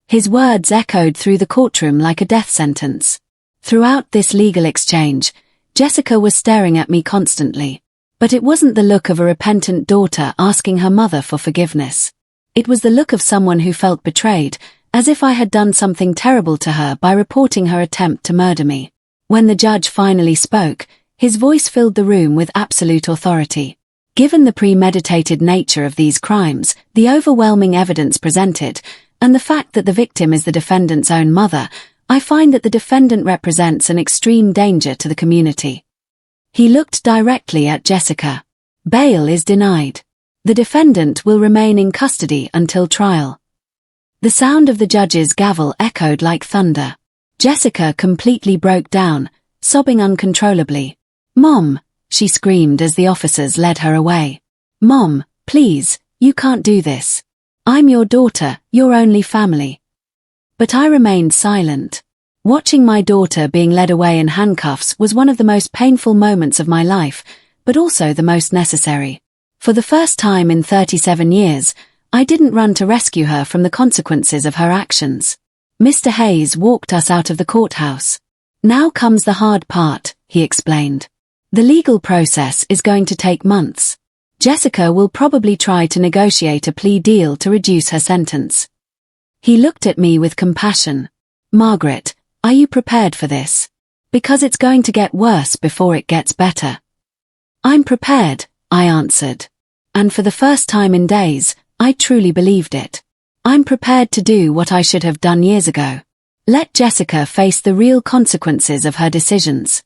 His words echoed through the courtroom like a death sentence. Throughout this legal exchange, Jessica was staring at me constantly. But it wasn't the look of a repentant daughter asking her mother for forgiveness. It was the look of someone who felt betrayed, as if I had done something terrible to her by reporting her attempt to murder me. When the judge finally spoke, his voice filled the room with absolute authority. Given the premeditated nature of these crimes, the overwhelming evidence presented, and the fact that the victim is the defendant's own mother, I find that the defendant represents an extreme danger to the community. He looked directly at Jessica. "Bail is denied. The defendant will remain in custody until trial." The sound of the judge's gavel echoed like thunder. Jessica completely broke down, sobbing uncontrollably. "Mom," she screamed as the officers led her away. "Mom, please, you can't do this. I'm your daughter, your only family." But I remained silent. Watching my daughter being led away in handcuffs was one of the most painful moments of my life, but also the most necessary. For the first time in 37 years, I didn't run to rescue her from the consequences of her actions. Mr. Hayes walked us out of the courthouse. "Now comes the hard part," he explained. "The legal process is going to take months. Jessica will probably try to negotiate a plea deal to reduce her sentence." He looked at me with compassion. "Margaret, are you prepared for this? Because it's going to get worse before it gets better." "I'm prepared," I answered. And for the first time in days, I truly believed it. I'm prepared to do what I should have done years ago. Let Jessica face the real consequences of her decisions.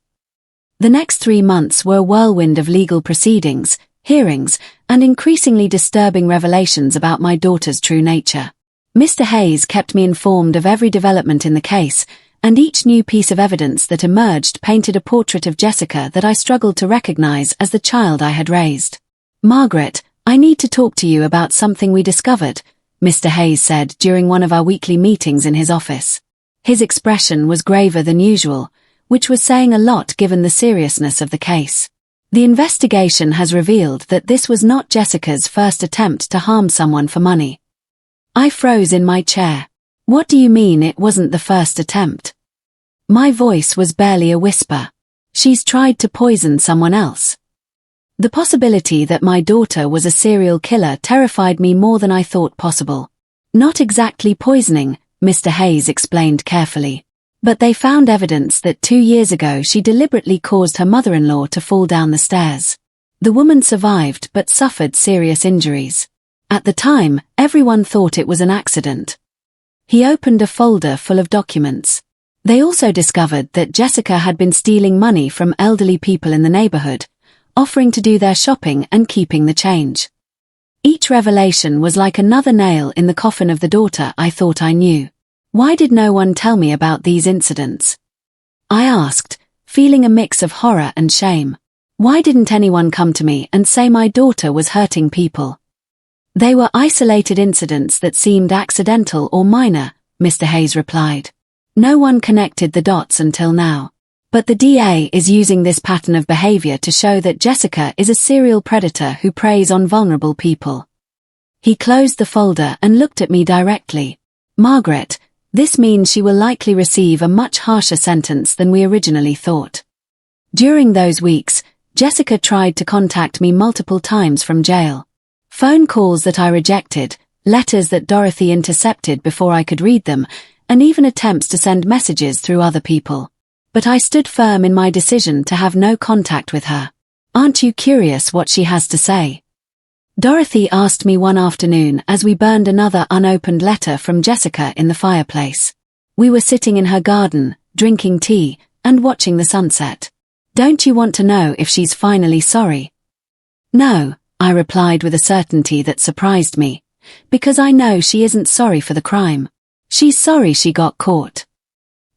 The next 3 months were a whirlwind of legal proceedings, hearings, and increasingly disturbing revelations about my daughter's true nature. Mr. Hayes kept me informed of every development in the case, and each new piece of evidence that emerged painted a portrait of Jessica that I struggled to recognize as the child I had raised. "Margaret, I need to talk to you about something we discovered," Mr. Hayes said during one of our weekly meetings in his office. His expression was graver than usual, which was saying a lot given the seriousness of the case. "The investigation has revealed that this was not Jessica's first attempt to harm someone for money." I froze in my chair. "What do you mean it wasn't the first attempt?" My voice was barely a whisper. "She's tried to poison someone else." The possibility that my daughter was a serial killer terrified me more than I thought possible. "Not exactly poisoning," Mr. Hayes explained carefully. "But they found evidence that 2 years ago she deliberately caused her mother-in-law to fall down the stairs. The woman survived but suffered serious injuries. At the time, everyone thought it was an accident." He opened a folder full of documents. They also discovered that Jessica had been stealing money from elderly people in the neighborhood, offering to do their shopping and keeping the change. Each revelation was like another nail in the coffin of the daughter I thought I knew. "Why did no one tell me about these incidents?" I asked, feeling a mix of horror and shame. "Why didn't anyone come to me and say my daughter was hurting people?" "They were isolated incidents that seemed accidental or minor," Mr. Hayes replied. "No one connected the dots until now. But the DA is using this pattern of behavior to show that Jessica is a serial predator who preys on vulnerable people." He closed the folder and looked at me directly. "Margaret, this means she will likely receive a much harsher sentence than we originally thought." During those weeks, Jessica tried to contact me multiple times from jail. Phone calls that I rejected, letters that Dorothy intercepted before I could read them, and even attempts to send messages through other people. But I stood firm in my decision to have no contact with her. "Aren't you curious what she has to say?" Dorothy asked me one afternoon as we burned another unopened letter from Jessica in the fireplace. We were sitting in her garden, drinking tea, and watching the sunset. "Don't you want to know if she's finally sorry?" "No," I replied with a certainty that surprised me, "because I know she isn't sorry for the crime. She's sorry she got caught."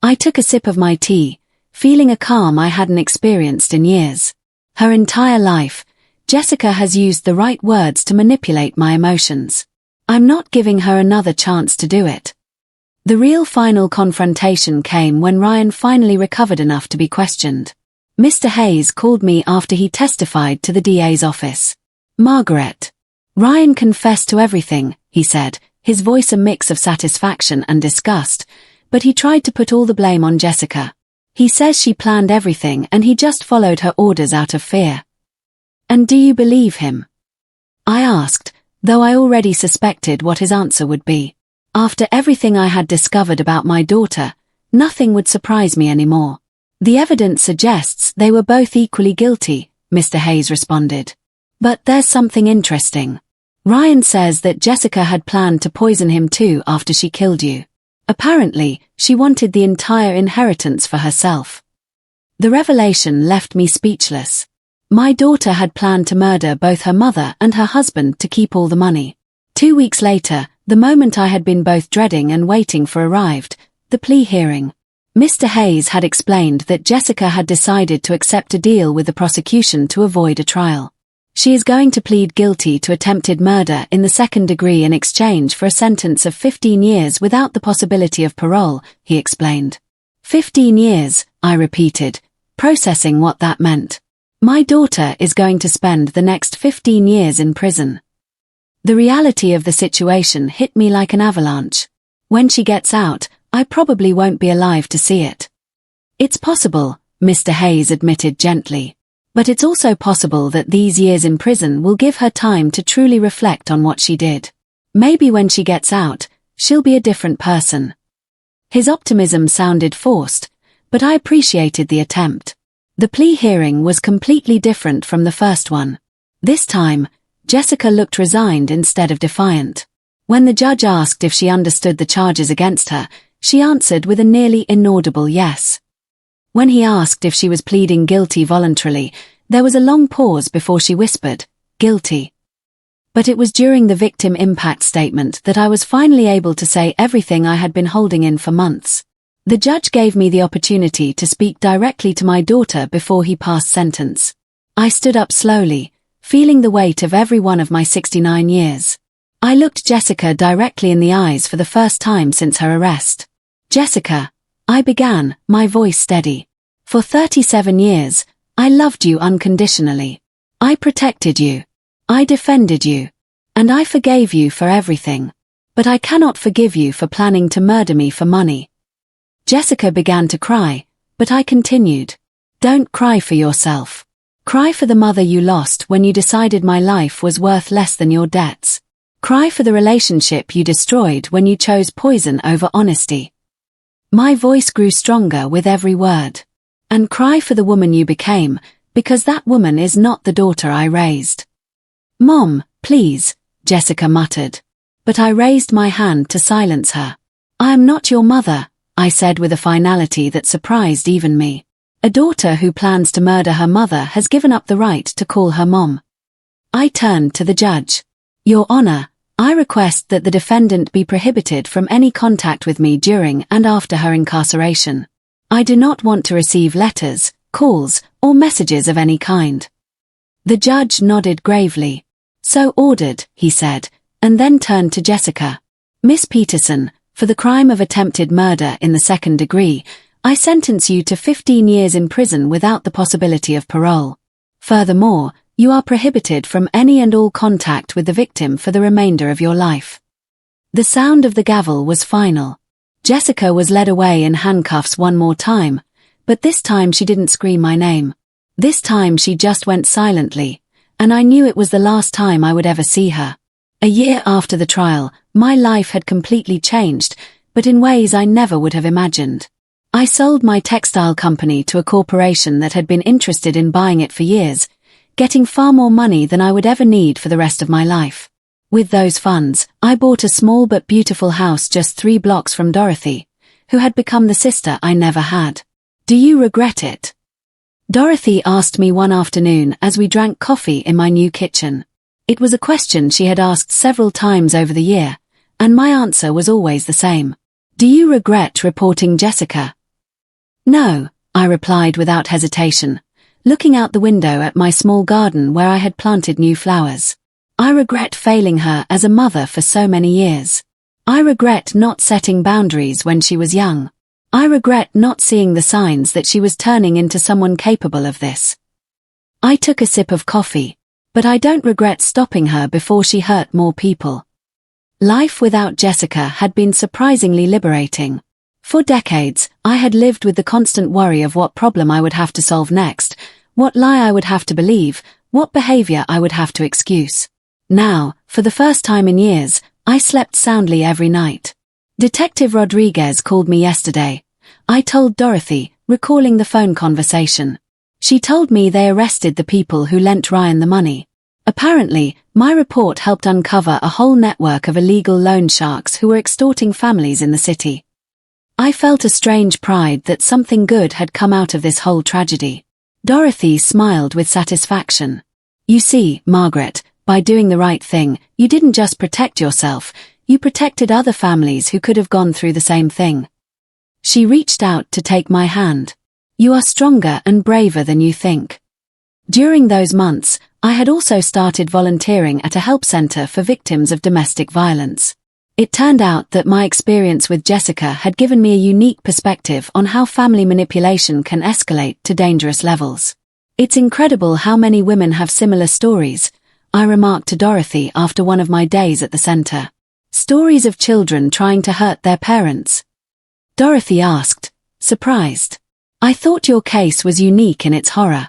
I took a sip of my tea, feeling a calm I hadn't experienced in years. Her entire life, Jessica has used the right words to manipulate my emotions. I'm not giving her another chance to do it. The real final confrontation came when Ryan finally recovered enough to be questioned. Mr. Hayes called me after he testified to the DA's office. "Margaret." "Ryan confessed to everything," he said, his voice a mix of satisfaction and disgust, but he tried to put all the blame on Jessica. "He says she planned everything and he just followed her orders out of fear." "And do you believe him?" I asked, though I already suspected what his answer would be. After everything I had discovered about my daughter, nothing would surprise me anymore. "The evidence suggests they were both equally guilty," Mr. Hayes responded. "But there's something interesting. Ryan says that Jessica had planned to poison him too after she killed you. Apparently, she wanted the entire inheritance for herself." The revelation left me speechless. My daughter had planned to murder both her mother and her husband to keep all the money. 2 weeks later, the moment I had been both dreading and waiting for arrived, the plea hearing. Mr. Hayes had explained that Jessica had decided to accept a deal with the prosecution to avoid a trial. She is going to plead guilty to attempted murder in the second degree in exchange for a sentence of 15 years without the possibility of parole, he explained. 15 years, I repeated, processing what that meant. My daughter is going to spend the next 15 years in prison. The reality of the situation hit me like an avalanche. When she gets out, I probably won't be alive to see it. It's possible, Mr. Hayes admitted gently. But it's also possible that these years in prison will give her time to truly reflect on what she did. Maybe when she gets out, she'll be a different person. His optimism sounded forced, but I appreciated the attempt. The plea hearing was completely different from the first one. This time, Jessica looked resigned instead of defiant. When the judge asked if she understood the charges against her, she answered with a nearly inaudible yes. When he asked if she was pleading guilty voluntarily, there was a long pause before she whispered, "Guilty." But it was during the victim impact statement that I was finally able to say everything I had been holding in for months. The judge gave me the opportunity to speak directly to my daughter before he passed sentence. I stood up slowly, feeling the weight of every one of my 69 years. I looked Jessica directly in the eyes for the first time since her arrest. "Jessica," I began, my voice steady. "For 37 years, I loved you unconditionally. I protected you. I defended you. And I forgave you for everything. But I cannot forgive you for planning to murder me for money." Jessica began to cry, but I continued. "Don't cry for yourself. Cry for the mother you lost when you decided my life was worth less than your debts. Cry for the relationship you destroyed when you chose poison over honesty." My voice grew stronger with every word. "And cry for the woman you became, because that woman is not the daughter I raised." "Mom, please," Jessica muttered. But I raised my hand to silence her. "I am not your mother," I said with a finality that surprised even me. "A daughter who plans to murder her mother has given up the right to call her mom." I turned to the judge. "Your Honor, I request that the defendant be prohibited from any contact with me during and after her incarceration. I do not want to receive letters, calls, or messages of any kind." The judge nodded gravely. "So ordered," he said, and then turned to Jessica. "Miss Peterson, for the crime of attempted murder in the second degree, I sentence you to 15 years in prison without the possibility of parole. Furthermore, you are prohibited from any and all contact with the victim for the remainder of your life." The sound of the gavel was final. Jessica was led away in handcuffs one more time, but this time she didn't scream my name. This time she just went silently, and I knew it was the last time I would ever see her. A year after the trial, my life had completely changed, but in ways I never would have imagined. I sold my textile company to a corporation that had been interested in buying it for years, getting far more money than I would ever need for the rest of my life. With those funds, I bought a small but beautiful house just 3 blocks from Dorothy, who had become the sister I never had. "Do you regret it?" Dorothy asked me one afternoon as we drank coffee in my new kitchen. It was a question she had asked several times over the year, and my answer was always the same. "Do you regret reporting Jessica?" "No," I replied without hesitation, looking out the window at my small garden where I had planted new flowers. "I regret failing her as a mother for so many years. I regret not setting boundaries when she was young. I regret not seeing the signs that she was turning into someone capable of this." I took a sip of coffee, but I don't regret stopping her before she hurt more people. Life without Jessica had been surprisingly liberating. For decades, I had lived with the constant worry of what problem I would have to solve next, what lie I would have to believe, what behavior I would have to excuse. Now, for the first time in years, I slept soundly every night. Detective Rodriguez called me yesterday. I told Dorothy, recalling the phone conversation. She told me they arrested the people who lent Ryan the money. Apparently, my report helped uncover a whole network of illegal loan sharks who were extorting families in the city. I felt a strange pride that something good had come out of this whole tragedy. Dorothy smiled with satisfaction. "You see, Margaret, by doing the right thing, you didn't just protect yourself, you protected other families who could have gone through the same thing." She reached out to take my hand. "You are stronger and braver than you think." During those months, I had also started volunteering at a help center for victims of domestic violence. It turned out that my experience with Jessica had given me a unique perspective on how family manipulation can escalate to dangerous levels. It's incredible how many women have similar stories, I remarked to Dorothy after one of my days at the center. Stories of children trying to hurt their parents. Dorothy asked, surprised. I thought your case was unique in its horror.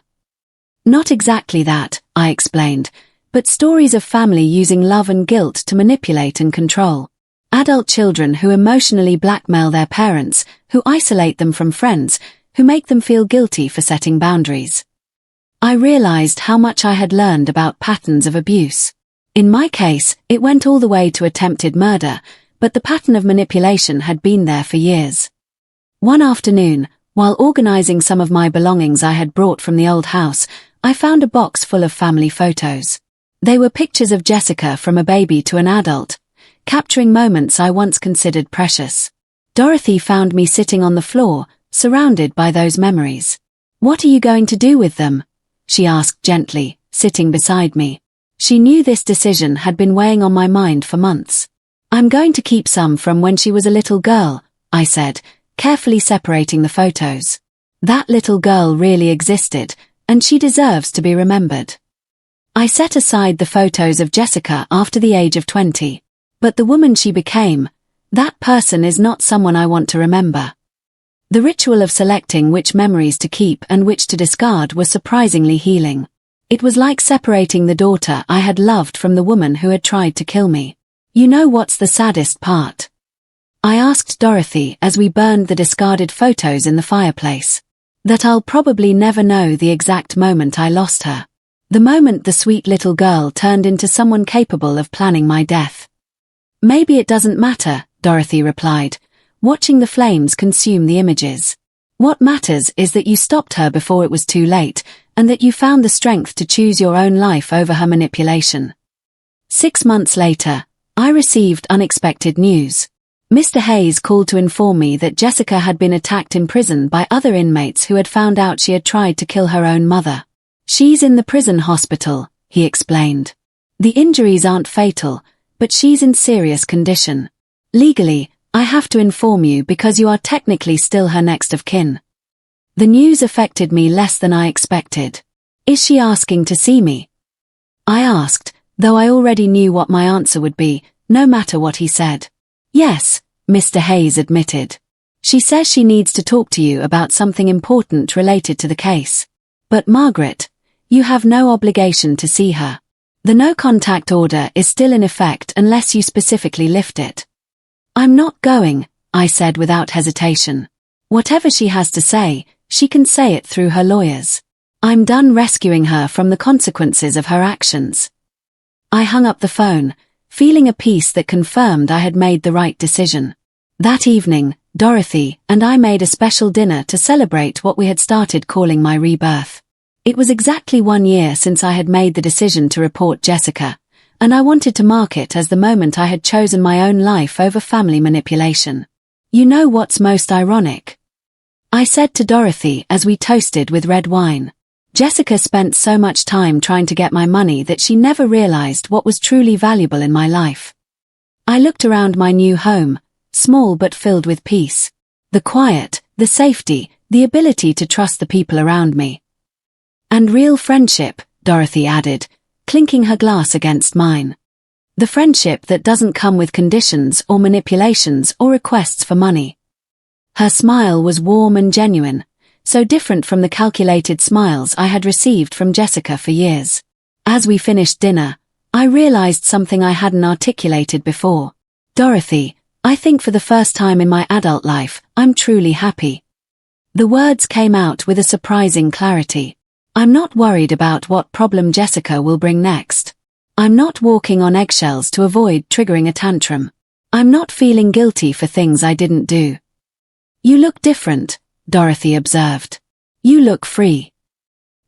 Not exactly that, I explained, but stories of family using love and guilt to manipulate and control. Adult children who emotionally blackmail their parents, who isolate them from friends, who make them feel guilty for setting boundaries. I realized how much I had learned about patterns of abuse. In my case, it went all the way to attempted murder, but the pattern of manipulation had been there for years. One afternoon, while organizing some of my belongings I had brought from the old house, I found a box full of family photos. They were pictures of Jessica from a baby to an adult, capturing moments I once considered precious. Dorothy found me sitting on the floor, surrounded by those memories. What are you going to do with them? She asked gently, sitting beside me. She knew this decision had been weighing on my mind for months. I'm going to keep some from when she was a little girl, I said, carefully separating the photos. That little girl really existed, and she deserves to be remembered. I set aside the photos of Jessica after the age of 20. But the woman she became, that person is not someone I want to remember. The ritual of selecting which memories to keep and which to discard was surprisingly healing. It was like separating the daughter I had loved from the woman who had tried to kill me. You know what's the saddest part? I asked Dorothy as we burned the discarded photos in the fireplace. That I'll probably never know the exact moment I lost her. The moment the sweet little girl turned into someone capable of planning my death. Maybe it doesn't matter, Dorothy replied, watching the flames consume the images. What matters is that you stopped her before it was too late, and that you found the strength to choose your own life over her manipulation. 6 months later, I received unexpected news. Mr. Hayes called to inform me that Jessica had been attacked in prison by other inmates who had found out she had tried to kill her own mother. She's in the prison hospital, he explained. The injuries aren't fatal, but she's in serious condition. Legally, I have to inform you because you are technically still her next of kin. The news affected me less than I expected. Is she asking to see me? I asked, though I already knew what my answer would be, no matter what he said. Yes, Mr. Hayes admitted. She says she needs to talk to you about something important related to the case. But Margaret, you have no obligation to see her. The no-contact order is still in effect unless you specifically lift it. I'm not going, I said without hesitation. Whatever she has to say, she can say it through her lawyers. I'm done rescuing her from the consequences of her actions. I hung up the phone, feeling a peace that confirmed I had made the right decision. That evening, Dorothy and I made a special dinner to celebrate what we had started calling my rebirth. It was exactly 1 year since I had made the decision to report Jessica, and I wanted to mark it as the moment I had chosen my own life over family manipulation. You know what's most ironic? I said to Dorothy as we toasted with red wine. Jessica spent so much time trying to get my money that she never realized what was truly valuable in my life. I looked around my new home, small but filled with peace. The quiet, the safety, the ability to trust the people around me. And real friendship, Dorothy added, clinking her glass against mine. The friendship that doesn't come with conditions or manipulations or requests for money. Her smile was warm and genuine, so different from the calculated smiles I had received from Jessica for years. As we finished dinner, I realized something I hadn't articulated before. Dorothy, I think for the first time in my adult life, I'm truly happy. The words came out with a surprising clarity. I'm not worried about what problem Jessica will bring next. I'm not walking on eggshells to avoid triggering a tantrum. I'm not feeling guilty for things I didn't do. You look different, Dorothy observed. You look free.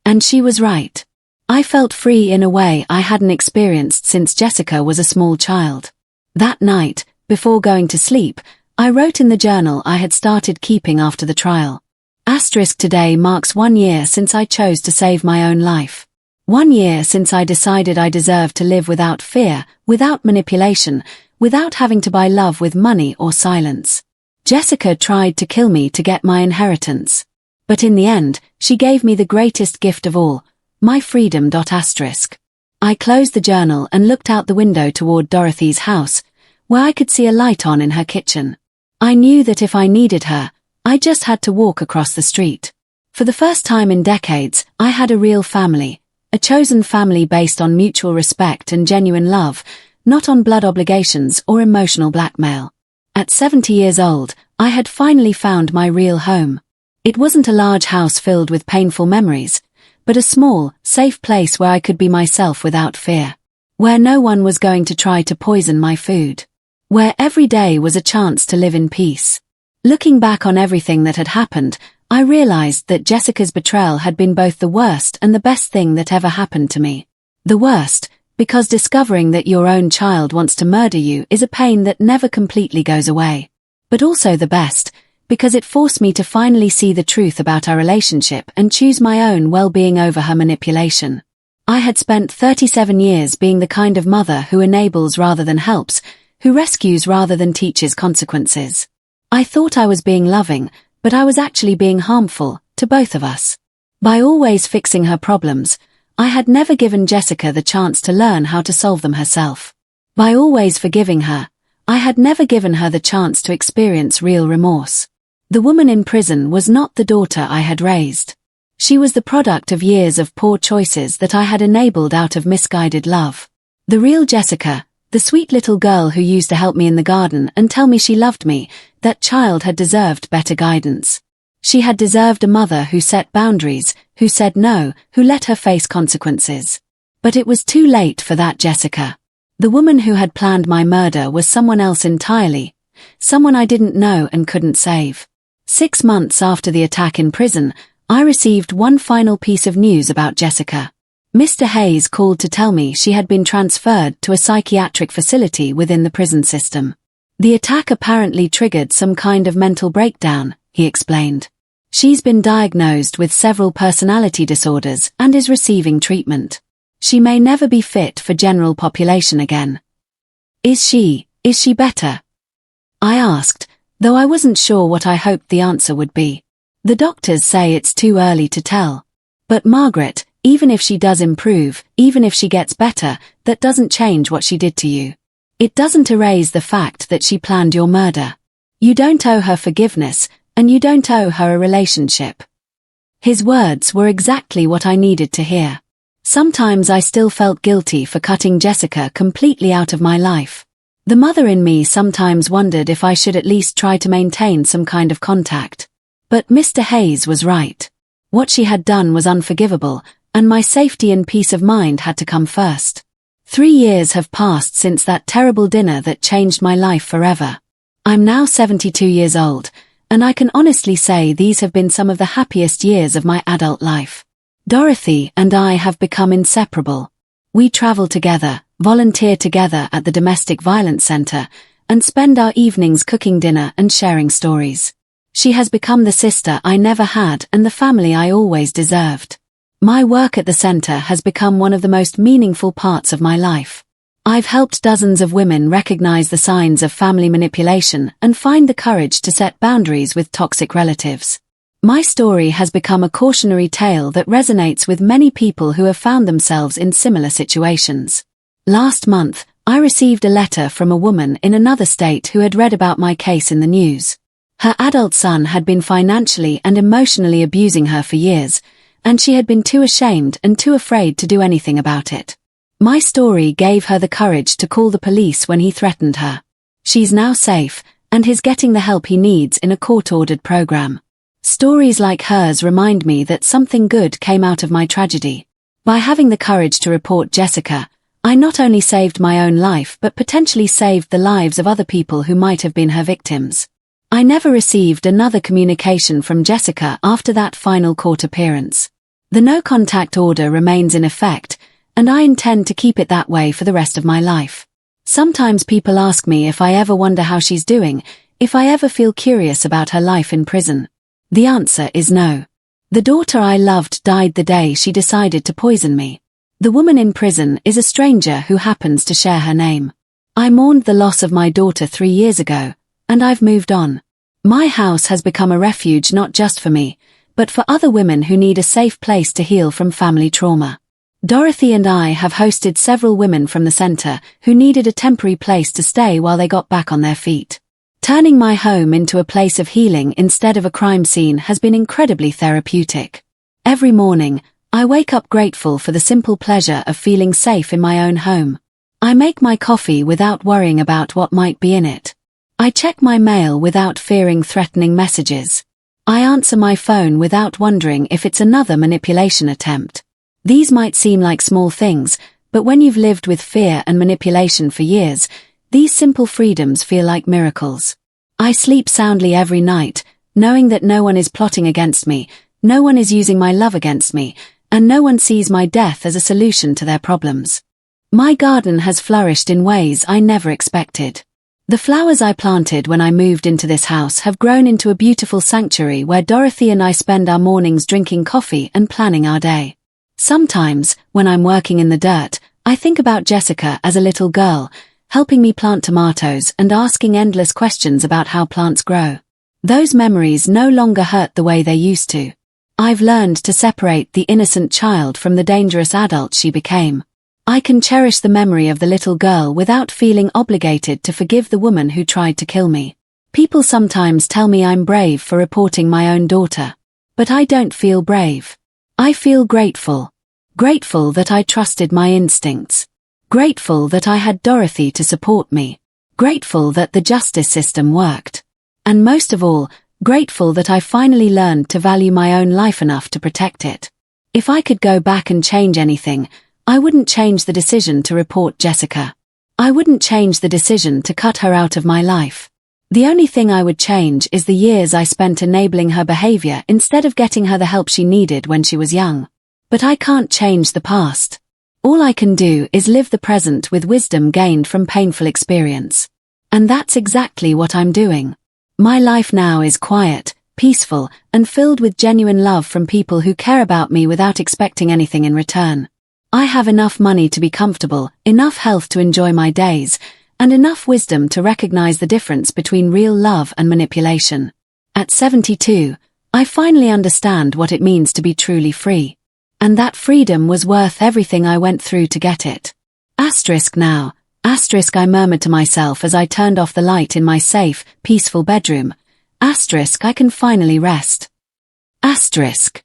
And she was right. I felt free in a way I hadn't experienced since Jessica was a small child. That night, before going to sleep, I wrote in the journal I had started keeping after the trial. Asterisk today marks 1 year since I chose to save my own life. 1 year since I decided I deserved to live without fear, without manipulation, without having to buy love with money or silence. Jessica tried to kill me to get my inheritance. But in the end, she gave me the greatest gift of all, my freedom. I closed the journal and looked out the window toward Dorothy's house, where I could see a light on in her kitchen. I knew that if I needed her, I just had to walk across the street. For the first time in decades, I had a real family, a chosen family based on mutual respect and genuine love, not on blood obligations or emotional blackmail. At 70 years old, I had finally found my real home. It wasn't a large house filled with painful memories, but a small, safe place where I could be myself without fear. Where no one was going to try to poison my food. Where every day was a chance to live in peace. Looking back on everything that had happened, I realized that Jessica's betrayal had been both the worst and the best thing that ever happened to me. The worst, because discovering that your own child wants to murder you is a pain that never completely goes away. But also the best, because it forced me to finally see the truth about our relationship and choose my own well-being over her manipulation. I had spent 37 years being the kind of mother who enables rather than helps, who rescues rather than teaches consequences. I thought I was being loving, but I was actually being harmful, to both of us. By always fixing her problems, I had never given Jessica the chance to learn how to solve them herself. By always forgiving her, I had never given her the chance to experience real remorse. The woman in prison was not the daughter I had raised. She was the product of years of poor choices that I had enabled out of misguided love. The real Jessica, the sweet little girl who used to help me in the garden and tell me she loved me, that child had deserved better guidance. She had deserved a mother who set boundaries, who said no, who let her face consequences. But it was too late for that Jessica. The woman who had planned my murder was someone else entirely, someone I didn't know and couldn't save. 6 months after the attack in prison, I received one final piece of news about Jessica. Mr. Hayes called to tell me she had been transferred to a psychiatric facility within the prison system. The attack apparently triggered some kind of mental breakdown, he explained. She's been diagnosed with several personality disorders and is receiving treatment. She may never be fit for general population again. Is she better? I asked, though I wasn't sure what I hoped the answer would be. The doctors say it's too early to tell. But Margaret, even if she does improve, even if she gets better, that doesn't change what she did to you. It doesn't erase the fact that she planned your murder. You don't owe her forgiveness, and you don't owe her a relationship. His words were exactly what I needed to hear. Sometimes I still felt guilty for cutting Jessica completely out of my life. The mother in me sometimes wondered if I should at least try to maintain some kind of contact. But Mr. Hayes was right. What she had done was unforgivable, and my safety and peace of mind had to come first. 3 years have passed since that terrible dinner that changed my life forever. I'm now 72 years old, and I can honestly say these have been some of the happiest years of my adult life. Dorothy and I have become inseparable. We travel together, volunteer together at the Domestic Violence Center, and spend our evenings cooking dinner and sharing stories. She has become the sister I never had and the family I always deserved. My work at the center has become one of the most meaningful parts of my life. I've helped dozens of women recognize the signs of family manipulation and find the courage to set boundaries with toxic relatives. My story has become a cautionary tale that resonates with many people who have found themselves in similar situations. Last month, I received a letter from a woman in another state who had read about my case in the news. Her adult son had been financially and emotionally abusing her for years, and she had been too ashamed and too afraid to do anything about it. My story gave her the courage to call the police when he threatened her. She's now safe, and he's getting the help he needs in a court-ordered program. Stories like hers remind me that something good came out of my tragedy. By having the courage to report Jessica, I not only saved my own life but potentially saved the lives of other people who might have been her victims. I never received another communication from Jessica after that final court appearance. The no-contact order remains in effect, and I intend to keep it that way for the rest of my life. Sometimes people ask me if I ever wonder how she's doing, if I ever feel curious about her life in prison. The answer is no. The daughter I loved died the day she decided to poison me. The woman in prison is a stranger who happens to share her name. I mourned the loss of my daughter 3 years ago, and I've moved on. My house has become a refuge not just for me, but for other women who need a safe place to heal from family trauma. Dorothy and I have hosted several women from the center who needed a temporary place to stay while they got back on their feet. Turning my home into a place of healing instead of a crime scene has been incredibly therapeutic. Every morning, I wake up grateful for the simple pleasure of feeling safe in my own home. I make my coffee without worrying about what might be in it. I check my mail without fearing threatening messages. I answer my phone without wondering if it's another manipulation attempt. These might seem like small things, but when you've lived with fear and manipulation for years, these simple freedoms feel like miracles. I sleep soundly every night, knowing that no one is plotting against me, no one is using my love against me, and no one sees my death as a solution to their problems. My garden has flourished in ways I never expected. The flowers I planted when I moved into this house have grown into a beautiful sanctuary where Dorothy and I spend our mornings drinking coffee and planning our day. Sometimes, when I'm working in the dirt, I think about Jessica as a little girl, helping me plant tomatoes and asking endless questions about how plants grow. Those memories no longer hurt the way they used to. I've learned to separate the innocent child from the dangerous adult she became. I can cherish the memory of the little girl without feeling obligated to forgive the woman who tried to kill me. People sometimes tell me I'm brave for reporting my own daughter. But I don't feel brave. I feel grateful. Grateful that I trusted my instincts. Grateful that I had Dorothy to support me. Grateful that the justice system worked. And most of all, grateful that I finally learned to value my own life enough to protect it. If I could go back and change anything, I wouldn't change the decision to report Jessica. I wouldn't change the decision to cut her out of my life. The only thing I would change is the years I spent enabling her behavior instead of getting her the help she needed when she was young. But I can't change the past. All I can do is live the present with wisdom gained from painful experience. And that's exactly what I'm doing. My life now is quiet, peaceful, and filled with genuine love from people who care about me without expecting anything in return. I have enough money to be comfortable, enough health to enjoy my days, and enough wisdom to recognize the difference between real love and manipulation. At 72, I finally understand what it means to be truly free. And that freedom was worth everything I went through to get it. Asterisk now, asterisk I murmured to myself as I turned off the light in my safe, peaceful bedroom. Asterisk I can finally rest. Asterisk.